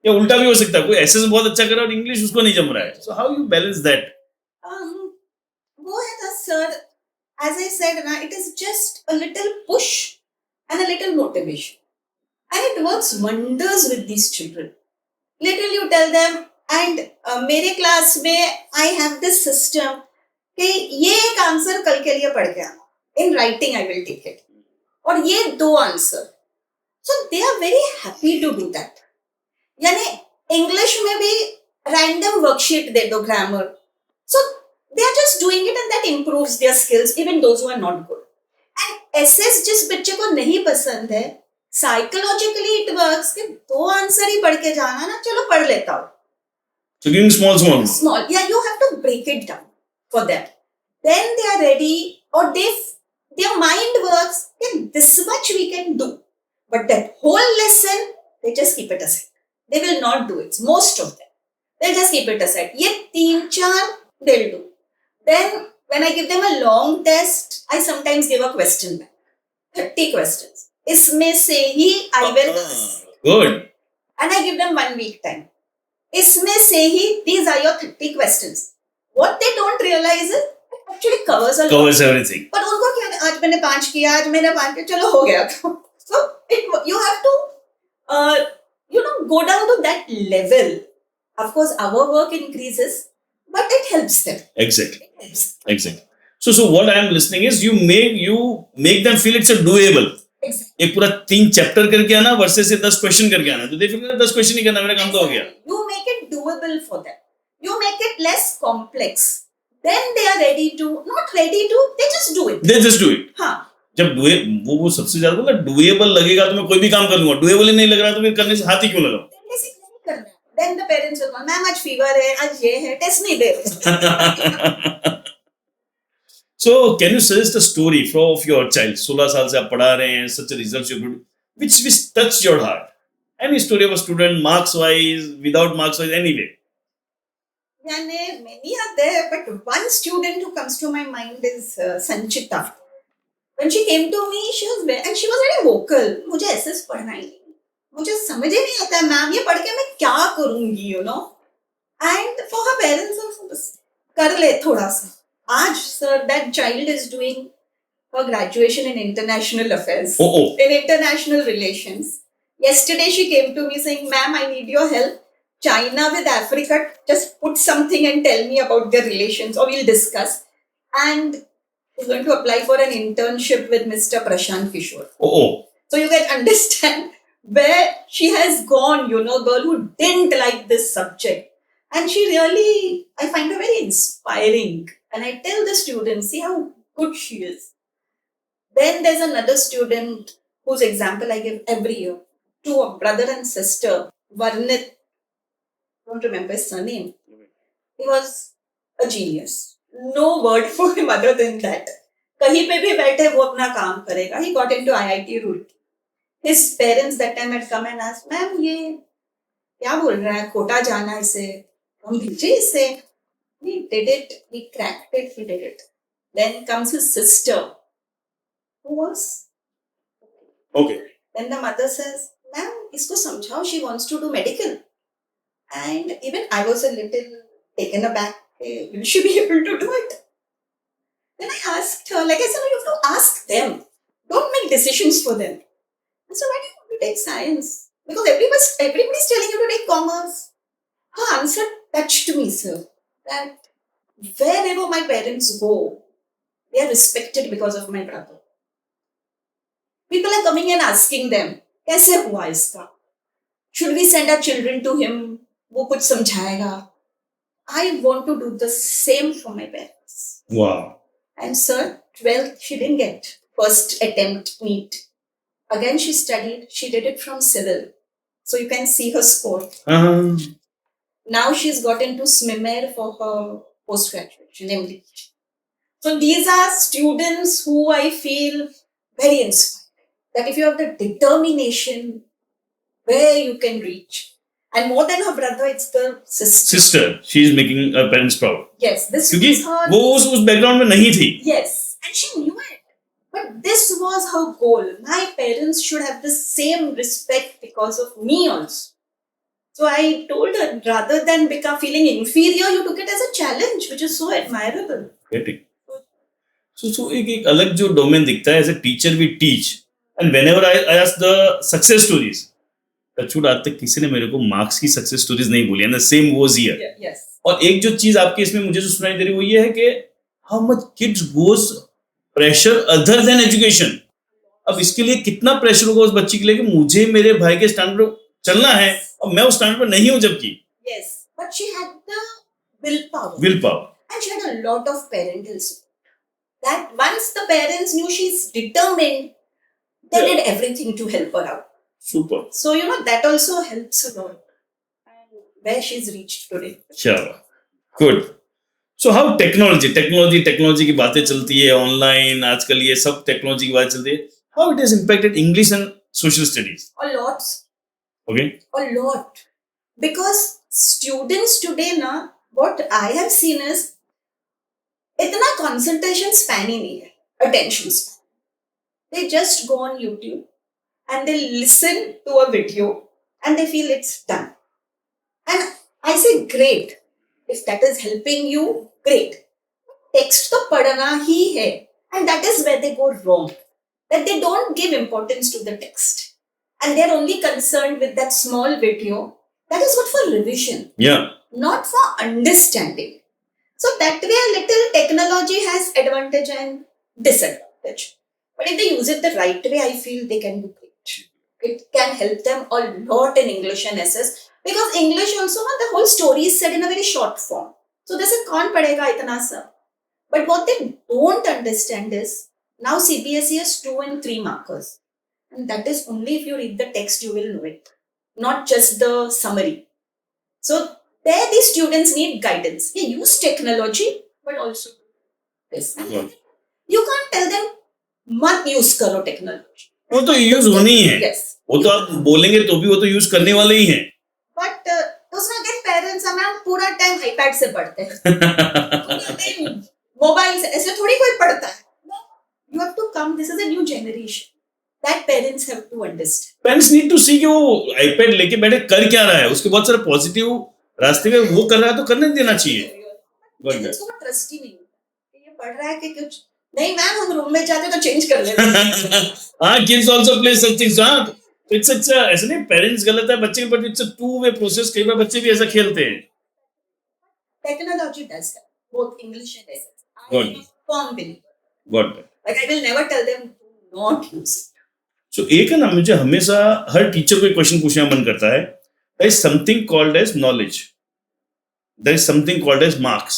[SPEAKER 2] या उल्टा भी हो सकता है, कोई एसएस में बहुत अच्छा कर रहा है और इंग्लिश उसको नहीं जम रहा है. So how you balance that?
[SPEAKER 1] वो है ना sir, as I said ना, it is just a little push and a little motivation. And it works wonders with these children. Little you tell them, and मेरे class में I have this system कि ये एक answer कल के लिए पढ़ के आना. In writing I will take it. और ये 2 answer. So they are very happy to do that. यानी इंग्लिश में भी random worksheet दे दो grammar. So they are just doing it and that improves their skills, even those who are not good. And SS जिस बच्चे को नहीं पसंद है, साइकोलॉजिकली इट वर्क्स कि 2 आंसर ही पढ़ के जाना ना, चलो पढ़ लेता हूँ.
[SPEAKER 2] So giving small.
[SPEAKER 1] Yeah, you have to break it down for them. Then they are ready, or their mind works कि this much we can do. But that whole lesson, they just keep it aside. They will not do it. Most of them. They'll just keep it aside. ये 3-4 they'll do. Then when I give them a long test, I sometimes give a question bank. 30 questions. इसमें से ही I will
[SPEAKER 2] good.
[SPEAKER 1] And I give them 1 week time. इसमें से ही these are your 30 questions. What they don't realize is it actually covers a lot.
[SPEAKER 2] Covers everything.
[SPEAKER 1] But उनको क्या, आज मैंने 5 किया, आज मैंने 5 किया, चलो हो गया. So you have to go down to that level. Of course, our work increases, but it helps them.
[SPEAKER 2] Exactly. So what I am listening is you make them feel it's a doable.
[SPEAKER 1] Exactly.
[SPEAKER 2] एक पूरा 3 chapter करके आना versus से 10 question करके आना, तो दे फिर 10 question ही करना, मेरा काम तो हो गया.
[SPEAKER 1] You make it doable for them. You make it less complex. Then they are ready to, not ready to, they just do it. हाँ.
[SPEAKER 2] जब वो सबसे ज्यादा बोला डुएबल लगेगा तो मैं कोई भी काम कर लूंगा, डुएबल ही नहीं लग रहा तो फिर करने से हाथ ही क्यों लगाऊं?
[SPEAKER 1] Then the parents will go, ma'am आज फीवर है, आज ये है, टेस्ट नहीं दे रहे.
[SPEAKER 2] So can you suggest a story of your child? 16 साल से आप पढ़ा रहे हैं, such a results you produced, which touched your heart. Any story of a student, marks wise, without marks wise, anyway.
[SPEAKER 1] यानी many are there, but one student who comes to my mind is Sanchita. When she came to me, she was very vocal. मुझे SS पढ़ना ही नहीं, मुझे समझ ही नहीं आता है ma'am, ये पढ़ के मैं क्या करूँगी, And for her parents also, बस कर ले थोड़ा सा. आज sir, that child is doing her graduation in international affairs,
[SPEAKER 2] Oh.
[SPEAKER 1] in international relations. Yesterday she came to me saying, "Ma'am, I need your help. China with Africa, just put something and tell me about their relations, or we'll discuss." And she's going to apply for an internship with Mr. Prashant Kishore.
[SPEAKER 2] Oh.
[SPEAKER 1] So you can understand where she has gone, girl who didn't like this subject. And she really, I find her very inspiring. And I tell the students, see how good she is. Then there's another student whose example I give every year. Two, a brother and sister, Varnit, don't remember his surname. He was a genius. No word for him other than that. कहीं पे भी बैठे वो अपना काम करेगा. He got into IIT Roorkee. His parents that time had come and asked, "Ma'am, ये क्या बोल रहा है? कोटा जाना इसे, हम भेजे इसे." He did it. He cracked it. He did it. Then comes his sister, who was.
[SPEAKER 2] Okay.
[SPEAKER 1] Then the mother says, "Ma'am, इसको समझाओ. She wants to do medical." And even I was a little taken aback. Hey, will she be able to do it? Then I asked her, like I said, you have to ask them. Don't make decisions for them. I said, "Why do you want to take science?" Because everybody's telling you to take commerce. Her answer touched me, sir. That wherever my parents go, they are respected because of my brother. People are coming and asking them, "कैसे हुआ इसका? Should we send our children to him? वो कुछ समझाएगा." I want to do the same for my parents.
[SPEAKER 2] Wow.
[SPEAKER 1] And sir, 12th, she didn't get first attempt NEET. Again, she studied. She did it from civil. So you can see her score. Now she's got into swimwear for her post-graduation, MD. So these are students who I feel very inspired. That if you have the determination, where you can reach. And more than her brother, it's the sister.
[SPEAKER 2] Sister, she is making her parents proud.
[SPEAKER 1] Yes, this
[SPEAKER 2] क्योंकि
[SPEAKER 1] was her.
[SPEAKER 2] वो उस background में नहीं थी.
[SPEAKER 1] Yes, and she knew it. But this was her goal. My parents should have the same respect because of me also. So I told her, rather than become feeling inferior, you took it as a challenge, which is so admirable.
[SPEAKER 2] Getting. So एक अलग जो domain दिखता है, as a teacher we teach, and whenever I ask the success stories, touch wood आज तक किसी ने मेरे को मार्क्स की सक्सेस स्टोरीज नहीं बोली, and the same was here.
[SPEAKER 1] Yes.
[SPEAKER 2] और एक जो चीज आपके इसमें मुझे जो सुनाई दे रही वो ये है कि how much kids goes pressure other than education. अब इसके लिए कितना प्रेशर होगा उस बच्ची के लिए कि मुझे मेरे भाई के स्टैंडर्ड पर चलना है और मैं उस स्टैंडर्ड पर नहीं हूं. जबकि
[SPEAKER 1] Yes, but she had the willpower.
[SPEAKER 2] willpower.
[SPEAKER 1] And she had a lot of parental support. That once the parents knew she's determined, they did everything to help her out.
[SPEAKER 2] Super.
[SPEAKER 1] So, that also helps a lot. And where she's reached today.
[SPEAKER 2] क्या good. So how technology की बातें चलती है online, आजकल ये सब technology की बातें चलती है. How it has impacted English and social studies?
[SPEAKER 1] A lot.
[SPEAKER 2] Okay.
[SPEAKER 1] A lot. Because students today, what I have seen is, इतना concentration span ही नहीं है. Attention span. They just go on YouTube and they listen to a video and they feel it's done. And I say, great. If that is helping you, great. Text to padhana hi hai. And that is where they go wrong. That they don't give importance to the text. And they're only concerned with that small video. That is what for revision.
[SPEAKER 2] Yeah.
[SPEAKER 1] Not for understanding. So that way a little technology has advantage and disadvantage. But if they use it the right way, I feel they can do great. It can help them a lot in English and SS. Because English also, the whole story is said in a very short form. So they say, kaun padhega itna sab? But what they don't understand is, now CBSE has 2 and 3 markers. And that is only if you read the text, you will know it. Not just the summary. So there these students need guidance. They use technology, but also this. You can't tell them, mat use karo technology.
[SPEAKER 2] वो तो use होनी है.
[SPEAKER 1] Yes.
[SPEAKER 2] वो तो आप बोलेंगे तो भी वो तो यूज करने वाले ही हैं.
[SPEAKER 1] But उसमें के पेरेंट्स हमें पूरा टाइम iPad से पढ़ते हैं. मोबाइल से ऐसे थोड़ी कोई पढ़ता है. You have to come. This is a new generation. That parents have to understand.
[SPEAKER 2] Parents need to see कि वो आईपैड लेके बैठे कर क्या रहा है, उसके बहुत सारे पॉजिटिव रास्ते में वो कर रहा है तो करने देना चाहिए.
[SPEAKER 1] पेरेंट्स को ट्रस्ट ही नहीं होता. ये पढ़ रहा है कि कुछ नहीं मैम, हम रूम में जाते तो चेंज कर लेते हैं।
[SPEAKER 2] हाँ, kids also play such things. हाँ, तो it's ऐसा नहीं पेरेंट्स गलत है बच्चे, but it's a two way process. कई बार बच्चे भी ऐसा खेलते हैं.
[SPEAKER 1] Technology does that, both English and essence. I
[SPEAKER 2] Got
[SPEAKER 1] am
[SPEAKER 2] it.
[SPEAKER 1] a firm believer.
[SPEAKER 2] Got it.
[SPEAKER 1] Like I will never tell them to not use it.
[SPEAKER 2] So एक है ना, मुझे हमेशा हर टीचर को एक क्वेश्चन पूछने का मन करता है. There is something called as knowledge. There is something called as marks.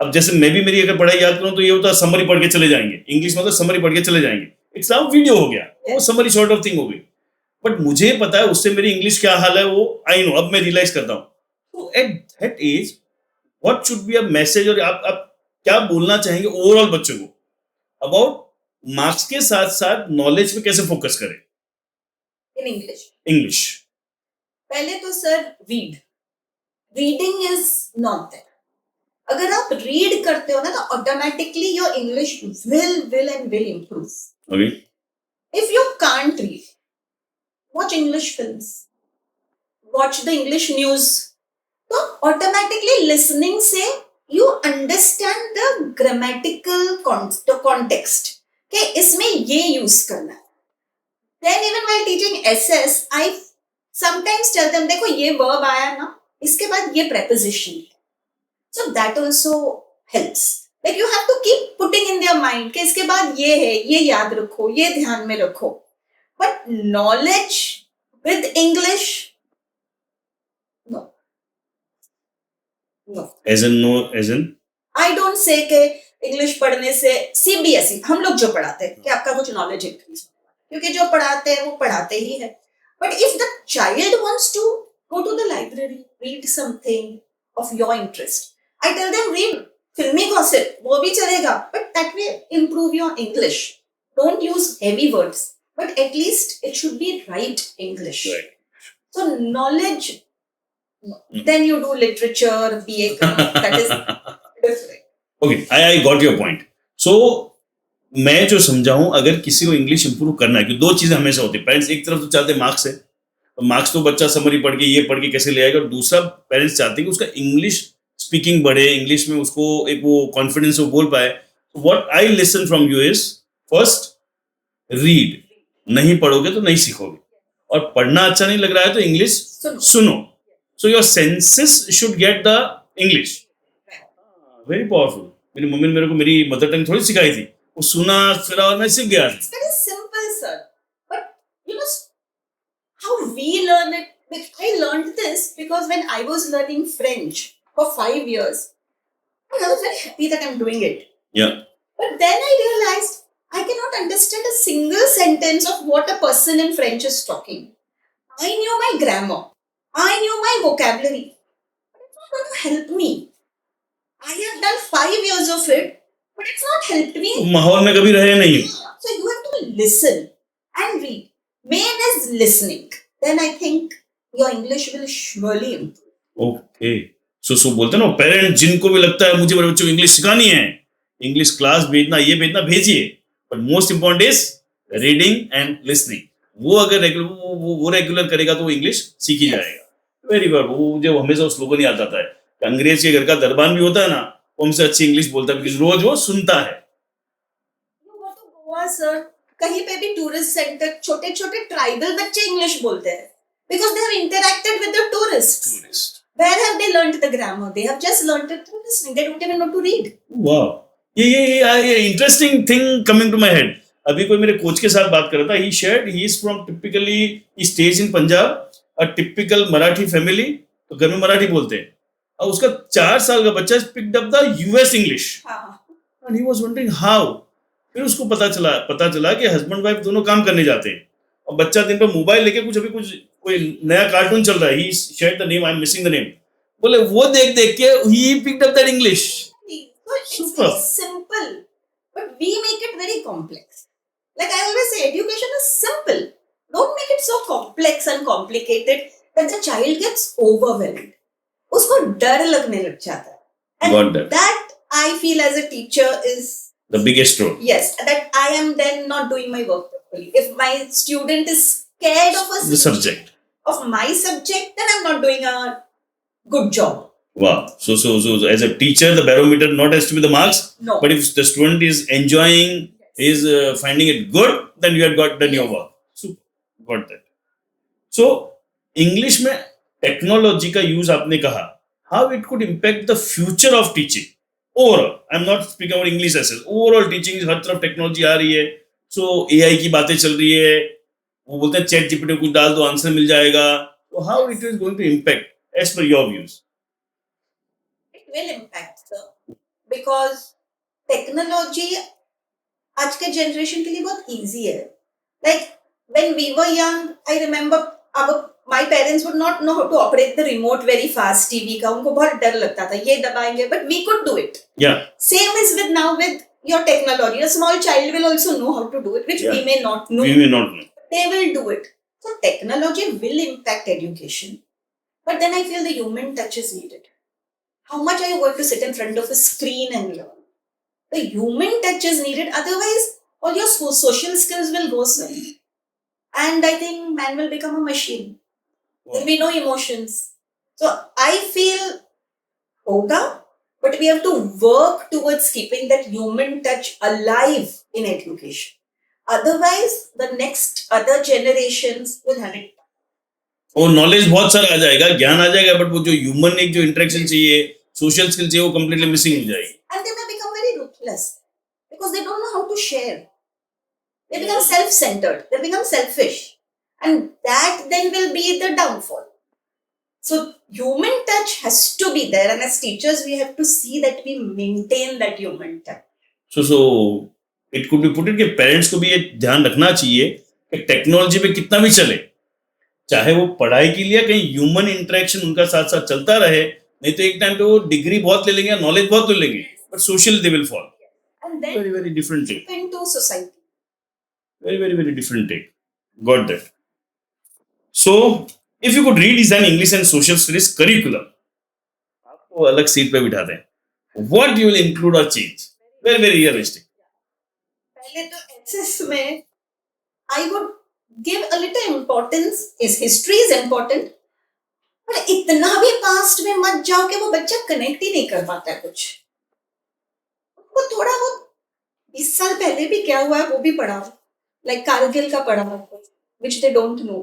[SPEAKER 2] अब जैसे मैं भी मेरी अगर पढ़ाई याद करूं तो ये होता है समरी पढ़ के चले जाएंगे. इंग्लिश में तो समरी पढ़ के चले जाएंगे. इट्स नाउ वीडियो हो गया, वो समरी शॉर्ट ऑफ थिंग हो गई. बट मुझे पता है उससे मेरी इंग्लिश क्या हाल है, वो आई नो, अब मैं रियलाइज करता हूँ. तो at that age what should be a message, और आप क्या बोलना चाहेंगे ओवरऑल बच्चों को अबाउट मार्क्स के साथ साथ नॉलेज पे कैसे फोकस करें
[SPEAKER 1] In English.
[SPEAKER 2] इंग्लिश.
[SPEAKER 1] पहले तो sir reading is not there. अगर आप रीड करते हो ना तो automatically your English will improve.
[SPEAKER 2] Okay.
[SPEAKER 1] If you can't read, watch English films, watch the English news. So automatically listening से you understand the grammatical context. कि इसमें ये use करना है. Then even while teaching SS, I sometimes tell them, देखो ये verb आया ना, इसके बाद ये preposition. So that also helps. Like you have to keep putting in their mind कि इसके बाद ये है, ये याद रखो, ये ध्यान में रखो. But knowledge with English, no.
[SPEAKER 2] As an no as an
[SPEAKER 1] I don't say कि इंग्लिश पढ़ने से CBSE हम लोग जो पढ़ाते हैं कि आपका कुछ नॉलेज इंक्रीज होगा, क्योंकि जो पढ़ाते हैं वो पढ़ाते ही है. But if the child wants to go to the library, read something of your interest, I tell them read फिल्मी गॉसिप, वो भी चलेगा, but that will improve your English. Don't use heavy words, but at least it should be right English.
[SPEAKER 2] Right.
[SPEAKER 1] So knowledge, no. Then you do literature, BA, that is different.
[SPEAKER 2] Okay, I got your point. So मैं जो समझा हूं, अगर किसी को English improve करना है, कि दो चीजें हमेशा होती है. पेरेंट्स एक तरफ तो चाहते हैं मार्क्स है, तो मार्क्स तो बच्चा समरी पढ़ के ये पढ़ के कैसे ले आएगा, और दूसरा पेरेंट्स चाहते हैं कि उसका इंग्लिश स्पीकिंग बढ़े, इंग्लिश में उसको एक वो कॉन्फिडेंस वो बोल पाए. What I listen from you is first read. नहीं पढ़ोगे तो नहीं सीखोगे, और पढ़ना अच्छा नहीं लग रहा है तो इंग्लिश सुनो. So your senses should get the English. Very powerful. मेरी मम्मी ने मेरे को मेरी मदर टंग थोड़ी सिखाई थी, वो सुना फिरा और मैं सीख गया.
[SPEAKER 1] It's very simple, sir. But you know how we learn it. Like, I learned this because when I was learning French for 5 years, I was very happy that I'm doing it.
[SPEAKER 2] Yeah.
[SPEAKER 1] But then I realized I cannot understand a single sentence of what a person in French is talking. I knew my grammar. I knew my vocabulary. But it's not going to help me. I have done 5 years of it, but it's not helped me.
[SPEAKER 2] माहौल में कभी रहे नहीं.
[SPEAKER 1] So you have to listen and read. Main is listening. Then I think your English will surely improve.
[SPEAKER 2] Okay. So बोलते हैं ना parent, जिनको भी लगता है मुझे मेरे बच्चों को इंग्लिश सिखानी है, इंग्लिश क्लास भेजना, ये भेजना, भेजिए. But most important is reading and listening. वो अगर रेगुलर वो रेगुलर करेगा तो वो इंग्लिश सीख ही जाएगा. Very good. वो जो हमेशा उस लोगों नहीं आता था, अंग्रेज के घर का दरबान भी होता है ना, वो हमसे अच्छी इंग्लिश बोलता है, बिकॉज रोज वो सुनता है.
[SPEAKER 1] You go to Goa, sir. कहीं पे भी टूरिस्ट सेंटर, छोटे छोटे ट्राइबल बच्चे इंग्लिश बोलते हैं because they have interacted with the tourists. Where have they learned the grammar? They have just learned it through listening. They don't even know to read.
[SPEAKER 2] वाह. ये interesting thing coming to my head. अभी कोई मेरे coach के साथ बात कर रहा था. He shared he is from typically he stays in Punjab, a typical Marathi family. तो घर में मराठी बोलते हैं, और उसका 4 साल का बच्चा picked up the US English. And he was wondering how. फिर उसको पता चला कि हस्बैंड वाइफ दोनों काम करने जाते हैं, और बच्चा दिन पर मोबाइल लेके कुछ कोई नया कार्टून चल रहा है. He shared the name, I am missing the name. बोले वो देख के he picked up that English.
[SPEAKER 1] It's
[SPEAKER 2] Super.
[SPEAKER 1] very simple, but we make it very complex. Like I always say, education is simple. Don't make it so complex and complicated that the child gets overwhelmed. उसको डर लगने लग जाता है. And
[SPEAKER 2] Got that.
[SPEAKER 1] that I feel as a teacher is
[SPEAKER 2] The biggest role.
[SPEAKER 1] yes, that I am then not doing my work properly. If my student is scared of
[SPEAKER 2] The subject.
[SPEAKER 1] of my subject, then I'm not doing a good job.
[SPEAKER 2] Wow. So as a teacher, the barometer not has to be the marks,
[SPEAKER 1] No.
[SPEAKER 2] but if the student is enjoying, is finding it good, then you have got done your work. Super. Got that. So English में technology का use आपने कहा, how it could impact the future of teaching overall. I'm not speaking about English as overall teaching. हर तरफ technology आ रही है, so AI की बातें चल रही है, वो बोलते हैं चैट जीपीटी कुछ डाल दो आंसर मिल जाएगा. So how it is going to impact as per your views?
[SPEAKER 1] It will impact, sir, because technology आज के जनरेशन के लिए बहुत इजी है. Like when we were young, I remember my parents would not know how to operate the remote very fast TV का, उनको बहुत डर लगता था ये दबाएंगे, but we could do it.
[SPEAKER 2] Yeah.
[SPEAKER 1] Same is with now with your technology. A small child will also know how to do it, which
[SPEAKER 2] Yeah.
[SPEAKER 1] we may not know.
[SPEAKER 2] We may not know.
[SPEAKER 1] They will do it. So technology will impact education, but then I feel the human touch is needed. How much are you going to sit in front of a screen and learn? The human touch is needed. Otherwise, all your social skills will go somewhere. And I think man will become a machine. There will be no emotions. So I feel hoga, but we have to work towards keeping that human touch alive in education. Otherwise, the next other generations will have it.
[SPEAKER 2] और knowledge बहुत सारा आ जाएगा, ज्ञान आ जाएगा, but वो जो human एक जो इंटरेक्शन चाहिए, सोशल स्किल चाहिए, वो कंप्लीटली मिसिंग हो जाएगी.
[SPEAKER 1] And they may become very ruthless because they don't know how to share. They become self-centered. They become selfish. And that then will be the downfall. So human touch has to be there. And as teachers, we have to see that we maintain that human touch.
[SPEAKER 2] So it could be put it कि parents को भी ये ध्यान रखना चाहिए कि technology पे कितना भी चले, चाहे वो पढ़ाई के लिए कहीं ह्यूमन इंटरेक्शन उनका साथ साथ चलता रहे, नहीं तो एक टाइम पे वो डिग्री बहुत ले लेंगे, नॉलेज बहुत ले लेंगे, but social they will fall.
[SPEAKER 1] And then
[SPEAKER 2] Very, very different take.
[SPEAKER 1] into society.
[SPEAKER 2] Very, very, very different take. Got that. So, if you could redesign English and social studies curriculum, आपको अलग seat पे बिठा दें, what you will include or change? Very, very realistic.
[SPEAKER 1] पहले तो HS में I would give a little importance. Is history is important, पर इतना भी पास्ट में मत जाओ कि वो बच्चा कनेक्ट ही नहीं कर पाता है कुछ. वो थोड़ा वो 20 साल पहले भी क्या हुआ है वो भी पढ़ाओ. Like कारगिल का पढ़ाओ, which they don't know.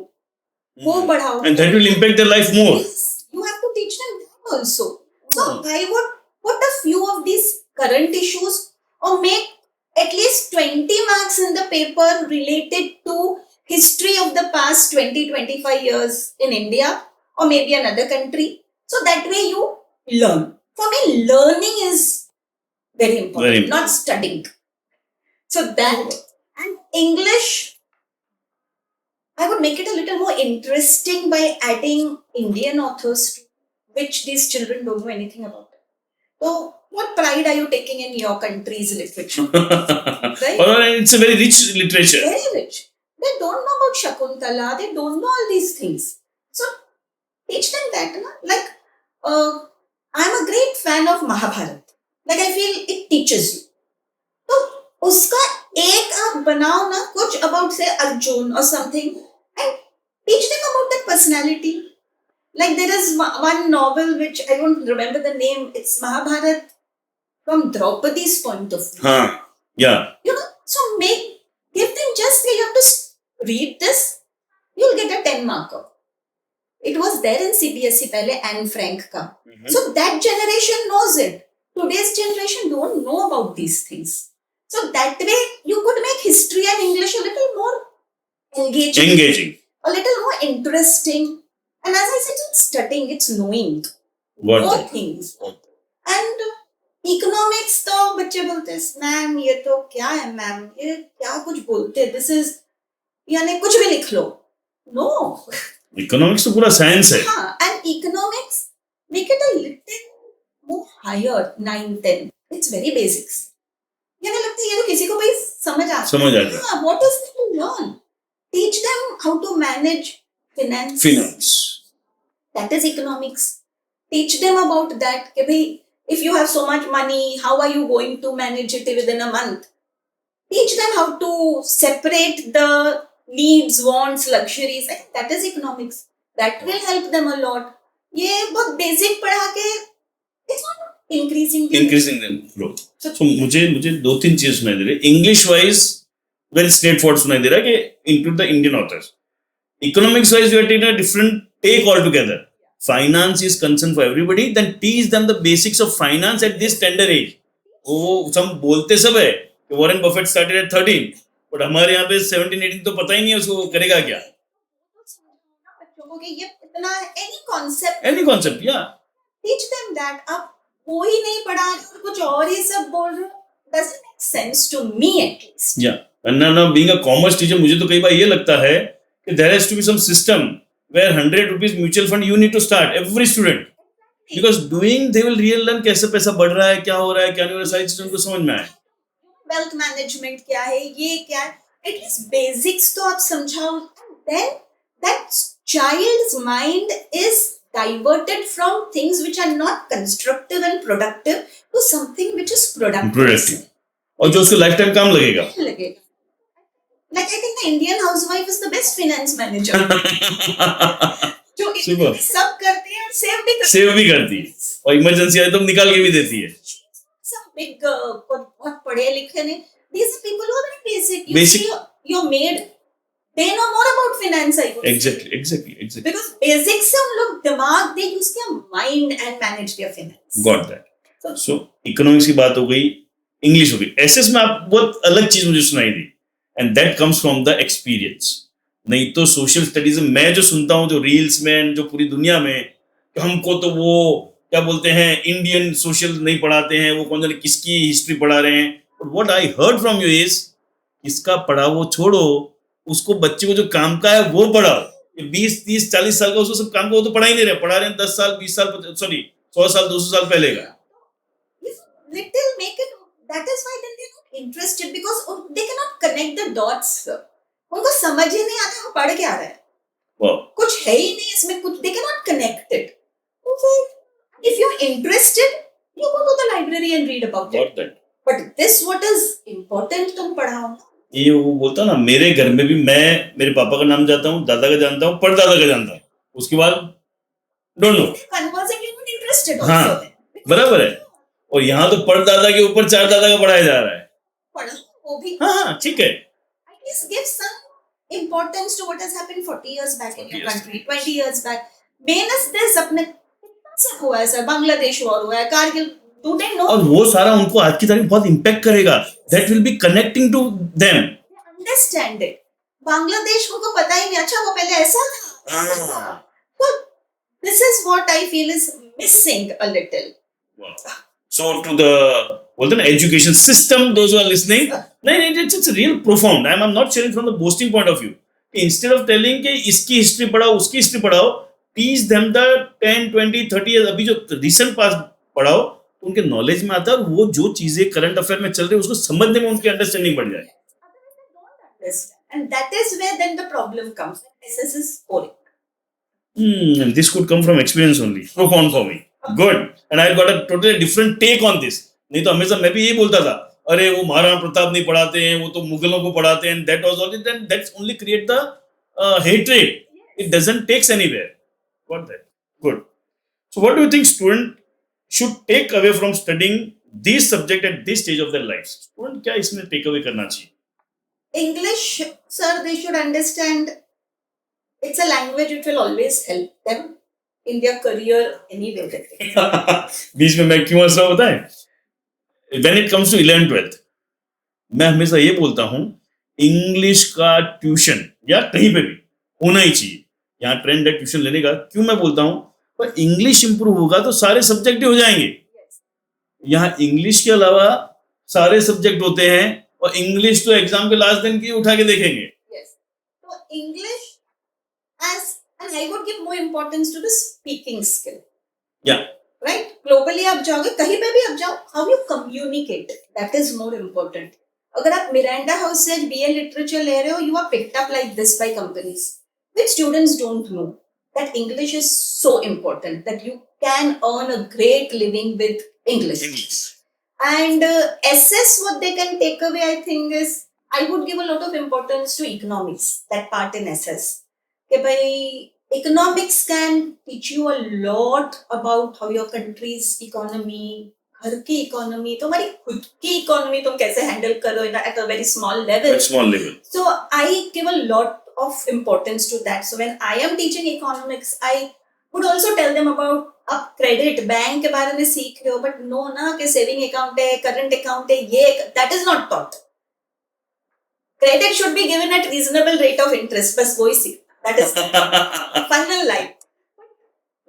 [SPEAKER 1] वो पढ़ाओ.
[SPEAKER 2] And that will impact their life more.
[SPEAKER 1] Yes, you have to teach them that also. So I would put a few of these current issues or make at least 20 marks in the paper related to history of the past 20-25 years in India or maybe another country. So that way you learn. For me, learning is very important,
[SPEAKER 2] Very important.
[SPEAKER 1] not studying. So that and English, I would make it a little more interesting by adding Indian authors, which these children don't know anything about. So, what pride are you taking in your country's literature? Right?
[SPEAKER 2] It's a very rich literature.
[SPEAKER 1] Very rich. They don't know about Shakuntala. They don't know all these things. So, teach them that. Na? Like, I'm a great fan of Mahabharata. Like, I feel it teaches you. So, uska ek aap banao na kuch about say Arjun or something and teach them about that personality. Like there is one novel which I don't remember the name. It's Mahabharata from Draupadi's point of view.
[SPEAKER 2] Yeah.
[SPEAKER 1] You know, so give them just you have to read this. You'll get a 10 marker. It was there in CBSE pehle Anne Frank ka. So that generation knows it. Today's generation don't know about these things. So that way you could make history and English a little more engaging. A little more interesting. And as I said, it's studying, it's knowing more things. And economics तो बच्चे बोलते हैं ma'am ये तो क्या है ma'am ये क्या कुछ बोलते हैं, this is यानी कुछ भी लिख लो. No.
[SPEAKER 2] Economics तो पूरा साइंस है.
[SPEAKER 1] हाँ, and economics make it a little more higher, 9-10. It's very basics. ये नहीं लगता ये तो किसी को भाई समझ आता है. हाँ, what is there to learn? Teach them how to manage finance. That is economics. Teach them about that. कि भाई if you have so much money, how are you going to manage it within a month? Teach them how to separate the needs, wants, luxuries. I think that is economics. That will help them a lot. ये बहुत basic पढ़ा के increasing the
[SPEAKER 2] growth. So मुझे दो तीन चीज सुनाई दे रही है. English wise very straightforward सुनाई दे रहा है कि include the Indian authors. Economics wise you are taking a different take altogether. Finance is concern for everybody, then teach them the basics of finance at this tender age. वो सब बोलते सब है कि Warren Buffett started at 13, but हमारे यहाँ पे 17-18 तो पता ही नहीं है उसको करेगा क्या.
[SPEAKER 1] बच्चों को कि ये इतना any
[SPEAKER 2] concept, yeah.
[SPEAKER 1] teach them that. अब वो ही नहीं पढ़ा रहे और कुछ और ही सब बोल रहे हो, doesn't make sense to me at least.
[SPEAKER 2] Yeah, and now being a commerce teacher, मुझे तो कई बार ये लगता है कि there has to be some system where 100 rupees mutual fund you need to start every student, because doing they will really learn कैसे पैसा बढ़ रहा है, क्या हो रहा है, क्या नहीं हो रहा है, सारी चीजों को समझ में आए.
[SPEAKER 1] वेल्थ मैनेजमेंट क्या है, ये क्या है, एटलीस्ट बेसिक्स तो आप समझाओ. Then that child's mind is diverted from things which are not constructive and productive to something which is productive.
[SPEAKER 2] और जो उसको लाइफ टाइम काम लगेगा.
[SPEAKER 1] Like I think the Indian housewife is the best finance manager. जो
[SPEAKER 2] Super.
[SPEAKER 1] सब करती है और
[SPEAKER 2] सेव भी करती है और इमरजेंसी आए तो निकाल के भी देती है.
[SPEAKER 1] Some big बहुत पढ़े लिखे ने, these are people who are very basic. You see your maid, they know more about finance. I would
[SPEAKER 2] Exactly.
[SPEAKER 1] Because basics से उन लोग दिमाग, they use their mind and manage their finance.
[SPEAKER 2] Got that. So economics की बात हो गई, English हो गई. एसएस में आप बहुत अलग चीज मुझे सुनाई दी. And that comes from the experience. नहीं तो सोशल स्टडीज में मैं जो सुनता हूँ, जो रील्स में, जो पूरी दुनिया में, हमको तो वो क्या बोलते हैं इंडियन सोशल नहीं पढ़ाते हैं, वो कौन जाने किसकी हिस्ट्री पढ़ा रहे हैं. But what I heard from you is किसका पढ़ा वो छोड़ो, उसको बच्चे को जो काम का है वो पढ़ाओ. 20, 30, 40 साल का उसको सब काम का वो तो पढ़ा ही नहीं रहे, पढ़ा रहे हैं 10 साल 20 साल 100 साल 200 साल पहले का.
[SPEAKER 1] Little make it. That is why then they're not interested, because they cannot connect the dots. उनको समझ ही नहीं आता वो पढ़ क्या रहा है. कुछ है ही नहीं इसमें, कुछ they cannot connect it. Okay. If you're interested, you go to the library and read about it. But this what is important तुम पढ़ाओ.
[SPEAKER 2] ये वो बोलता ना, मेरे घर में भी मैं मेरे पापा का नाम जानता हूँ, दादा का जानता हूँ, परदादा का जानता हूँ, उसके बाद don't know.
[SPEAKER 1] Conversing you're not interested
[SPEAKER 2] हाँ,
[SPEAKER 1] also.
[SPEAKER 2] बराबर है. और यहाँ तो परदादा के ऊपर 4 दादा का पढ़ाया जा रहा है.
[SPEAKER 1] वो भी
[SPEAKER 2] हाँ ठीक है.
[SPEAKER 1] At least give some importance to what has happened 40 years back in your country, 20 years back. बेनस देश अपने कितना सब हुआ है सर, बांग्लादेश वॉर हुआ है, कारगिल, do they know?
[SPEAKER 2] और वो सारा उनको आज की तारीख बहुत इम्पैक्ट करेगा. That will be connecting to them.
[SPEAKER 1] Understand it. Bangladesh उनको पता ही नहीं, अच्छा वो पहले ऐसा था. So this is what I feel is missing a little.
[SPEAKER 2] Wow. So to the education system, those who are listening, it's real profound. I'm not sharing from the boasting point of view. Instead of telling कि इसकी history पढ़ाओ, उसकी history पढ़ाओ, teach them the 10, 20, 30 years अभी जो recent past पढ़ाओ, उनके knowledge में आता है, और वो जो चीजें करंट अफेयर में चल रही है उसको समझने में उनकी अंडरस्टैंडिंग बढ़ जाए.
[SPEAKER 1] And that is where then the problem comes. SS is boring.
[SPEAKER 2] And this could come from experience only. Profound for me. Good. And I got a totally different take on this. नहीं तो हमेशा मैं भी यही बोलता था, अरे वो महाराणा प्रताप नहीं पढ़ाते हैं, वो तो मुगलों को पढ़ाते हैं. That was all it. Then that's only create the hatred. It doesn't takes anywhere. Got that? Good. So what do you think student should take away from studying this subject at this stage of their lives? Student क्या इसमें take away करना चाहिए?
[SPEAKER 1] English, sir, they should understand it's a language which will always help them in their career anyway.
[SPEAKER 2] बीच में मैं क्यों हंस रहा हूँ पता है? When it comes to 11th 12th, मैं हमेशा ये बोलता हूँ इंग्लिश का ट्यूशन या कहीं पे भी होना ही चाहिए. यहाँ ट्रेंड है ट्यूशन लेने का. क्यों मैं बोलता हूँ? पर इंग्लिश इंप्रूव होगा तो सारे सब्जेक्ट हो जाएंगे. यहाँ इंग्लिश के अलावा सारे सब्जेक्ट होते हैं, और इंग्लिश तो एग्जाम के लास्ट दिन की उठा के देखेंगे.
[SPEAKER 1] So English and I would give more importance to the speaking skill.
[SPEAKER 2] Yeah.
[SPEAKER 1] Right? Globally आप जाओगे, कहीं पे भी आप जाओ, how you communicate, that is more important. अगर आप मिरांडा हाउस से BA literature ले रहे हो, you are picked up like this by companies. Which students don't know that English is so important, that you can earn a great living with English. And SS, what they can take away, I think, is I would give a lot of importance to economics, that part in SS. Okay, by economics can teach you a lot about how your country's economy घर की economy, तुम्हारी खुद की economy तुम कैसे handle करो at a very small level.
[SPEAKER 2] At small level.
[SPEAKER 1] So I give a lot of importance to that. So when I am teaching economics, I would also tell them about अब credit bank के बारे में सीख रहे हो, but no ना कि saving account है, करंट अकाउंट है, ये that is not taught. Credit should be given at reasonable rate of interest, बस वही सीखना, दैट इज फाइनल लाइफ.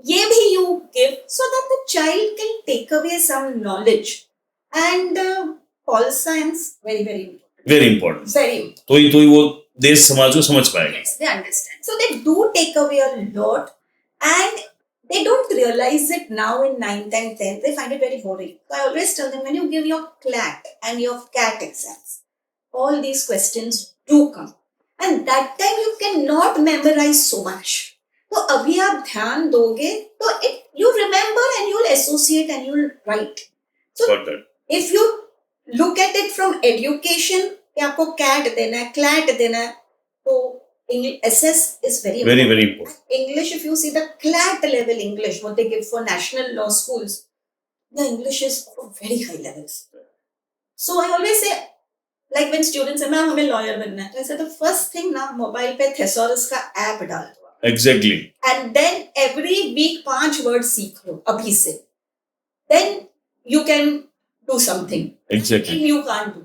[SPEAKER 1] ये भी you give so that the child can take away some knowledge. And pol science, very very important.
[SPEAKER 2] Very important.
[SPEAKER 1] Very important.
[SPEAKER 2] तो ही वो देश समाज को समझ पाएगा.
[SPEAKER 1] Yes, they understand. So they do take away a lot, and they don't realize it now in 9th and 10th. They find it very boring. So I always tell them, when you give your CLAT and your CAT exams, all these questions do come. And that time you cannot memorize so much. तो अभी आप ध्यान दोगे तो it you remember and you will associate and you will write. So
[SPEAKER 2] Got that.
[SPEAKER 1] If you look at it from education कि आपको cat देना है, क्लैट देना है, तो SS is very
[SPEAKER 2] Very
[SPEAKER 1] important.
[SPEAKER 2] very important.
[SPEAKER 1] English, if you see the CLAT level English, what they give for national law schools, the English is of very high levels. So I always say, like when students say, ma'am हमें lawyer बनना है, तो I say the first thing ना mobile पे thesaurus का app डाल दो.
[SPEAKER 2] Exactly.
[SPEAKER 1] And then every week 5 words सीख लो अभी से. Then you can do something.
[SPEAKER 2] Exactly.
[SPEAKER 1] And you can't do.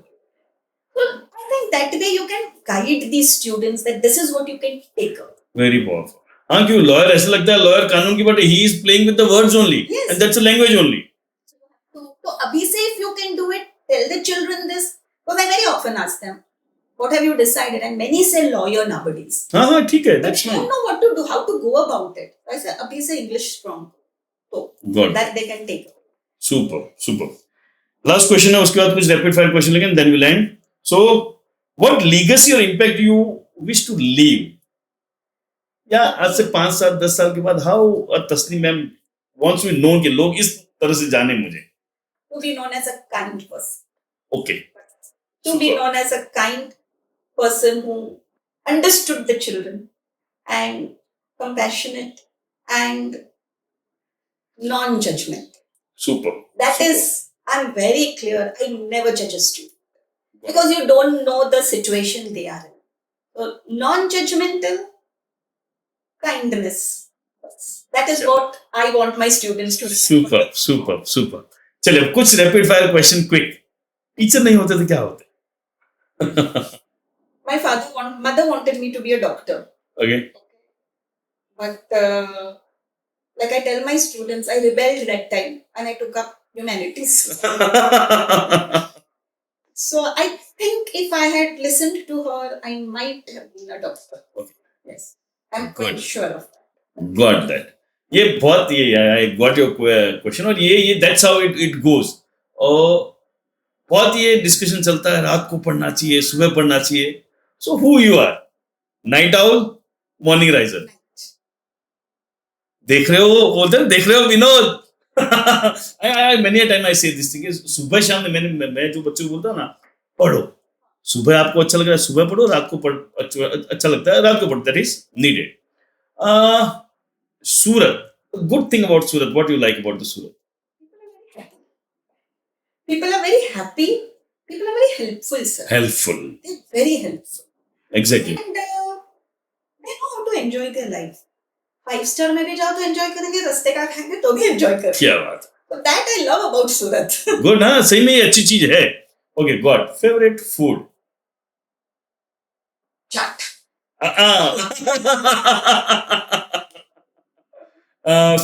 [SPEAKER 1] So I think that way you can guide these students that this is what you can take up.
[SPEAKER 2] Very powerful. हाँ क्यों lawyer ऐसा लगता है lawyer कानून की but he is playing with the words only
[SPEAKER 1] Yes.
[SPEAKER 2] And that's a language only.
[SPEAKER 1] तो अभी से if you can do it, tell the children this. Because I very often ask them, what have you decided? And many say lawyer nowadays.
[SPEAKER 2] हाँ ठीक है
[SPEAKER 1] But
[SPEAKER 2] that's
[SPEAKER 1] they
[SPEAKER 2] fine.
[SPEAKER 1] don't know what to do, how to go about it. I say अभी से English strong. So
[SPEAKER 2] Got it.
[SPEAKER 1] that they can take.
[SPEAKER 2] Super super. Last question है उसके बाद कुछ rapid fire question लेंगे then will end. So what legacy और impact you wish to leave? या आज से 5 साल 10 साल के बाद how Tasneem ma'am wants to be known कि लोग इस तरह से जाने मुझे.
[SPEAKER 1] To be known as a kind person.
[SPEAKER 2] Okay.
[SPEAKER 1] To be known as a kind person who understood the children and compassionate and non-judgment.
[SPEAKER 2] Super.
[SPEAKER 1] That is, I'm very clear, I never judge a student because you don't know the situation they are in. So non-judgmental kindness. That is what I want my students to remember.
[SPEAKER 2] Super super super. चलिए अब कुछ rapid fire question quick. Teacher नहीं होते तो क्या होते?
[SPEAKER 1] My mother wanted me to be a doctor.
[SPEAKER 2] Okay.
[SPEAKER 1] But like I tell my students, I rebelled that time and I took up humanities. So I think if I had listened to her, I might have been a doctor.
[SPEAKER 2] Okay.
[SPEAKER 1] Yes, I'm
[SPEAKER 2] Good.
[SPEAKER 1] quite sure of that.
[SPEAKER 2] Got that. ये बहुत ये I got your question और ये that's how it goes. और बहुत ये discussion चलता है रात को पढ़ना चाहिए सुबह पढ़ना चाहिए. So who you are? Night owl, morning riser. देख रहे हो बोलते देख रहे हो Vinod. Many a time I say this thing is सुबह शाम में मैं जो बच्चों को बोलता हूँ ना पढ़ो. सुबह आपको अच्छा लग रहा है सुबह पढ़ो रात को अच्छा लगता है रात को पढ़ो. That is needed. Surat. Good thing about Surat. What do you like about the Surat?
[SPEAKER 1] People are very happy. People are very helpful, sir.
[SPEAKER 2] Helpful.
[SPEAKER 1] They're very helpful.
[SPEAKER 2] Exactly.
[SPEAKER 1] And they know how to enjoy their life. 5-star में भी जाओ तो enjoy करेंगे, रस्ते का खाएंगे तो भी enjoy करेंगे.
[SPEAKER 2] क्या बात.
[SPEAKER 1] So that I love about Surat.
[SPEAKER 2] Good, हाँ सही में ये अच्छी चीज है. Okay, got favorite food.
[SPEAKER 1] Chaat.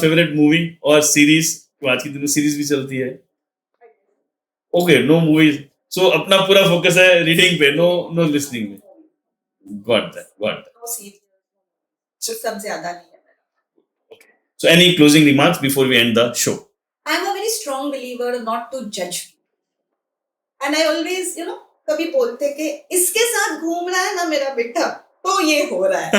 [SPEAKER 2] Favorite movie और series. आज की दिन सीरीज भी चलती है. Okay, no movies. So अपना पूरा फोकस है रीडिंग पे, no listening में. Got that.
[SPEAKER 1] No serious. वो सब ज्यादा नहीं है.
[SPEAKER 2] Okay. So any closing remarks before we end the show?
[SPEAKER 1] I'm a very strong believer not to judge. And I always, कभी बोलते कि इसके साथ घूम रहा है ना मेरा बेटा, तो ये हो रहा है.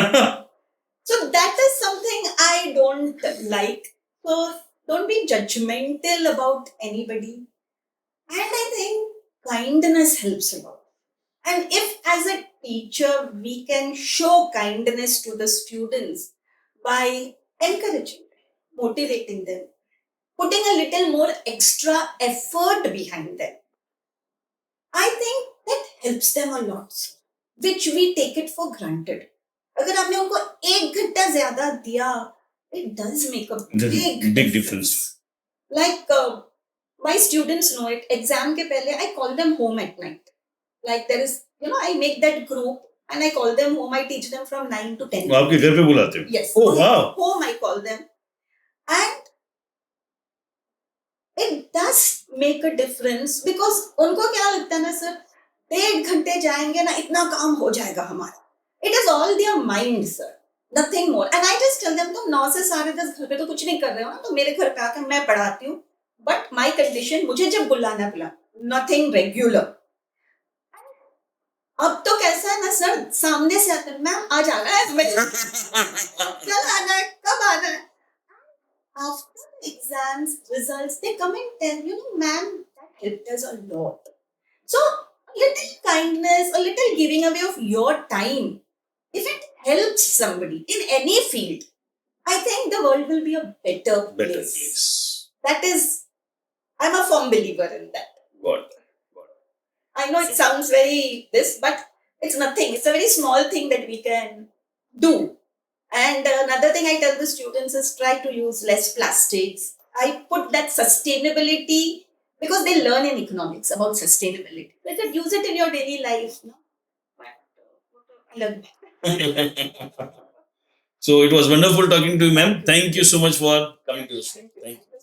[SPEAKER 1] So that is something I don't like. So don't be judgmental about anybody. And I think kindness helps a lot. And if as a teacher we can show kindness to the students by encouraging them, motivating them, putting a little more extra effort behind them, I think that helps them a lot, sir, which we take it for granted. अगर आपने उनको 1 घंटा ज्यादा दिया, it does make a big
[SPEAKER 2] difference.
[SPEAKER 1] Like my students know it. Exam के पहले I call them home at night. Like there is, I make that group and I call them home. I teach them from 9 to 10.
[SPEAKER 2] वो आपके घर पे बुलाते हो?
[SPEAKER 1] Yes.
[SPEAKER 2] Oh wow.
[SPEAKER 1] Home I call them. And it does make a difference because उनको क्या लगता है ना सर, 1.5 घंटे जाएंगे ना, इतना काम हो जाएगा हमारा. It is all their mind, sir. Nothing more. And I just tell them, तुम 9 से 10:30 घर पे तो कुछ नहीं कर रहे हो ना, तो मेरे घर पे आके मैं पढ़ाती हूँ. But my condition, मुझे जब बुलाना बुला, nothing regular. अब तो कैसा है ना सर, सामने से आते हैं, मैम आज आना है तुम्हें, कल आना है, कब आना है. After exams, results, they come and tell, ma'am, that helped us a lot. So, a little kindness, a little giving away of your time, if it helps somebody in any field, I think the world will be a better place. That is, I'm a firm believer in that.
[SPEAKER 2] Got it.
[SPEAKER 1] I know it sounds very this, but it's nothing. It's a very small thing that we can do. And another thing I tell the students is try to use less plastics. I put that sustainability because they learn in economics about sustainability. They could use it in your daily life. No? But, I love that.
[SPEAKER 2] So it was wonderful talking to you, ma'am. Thank you so much for coming to us. Thank you.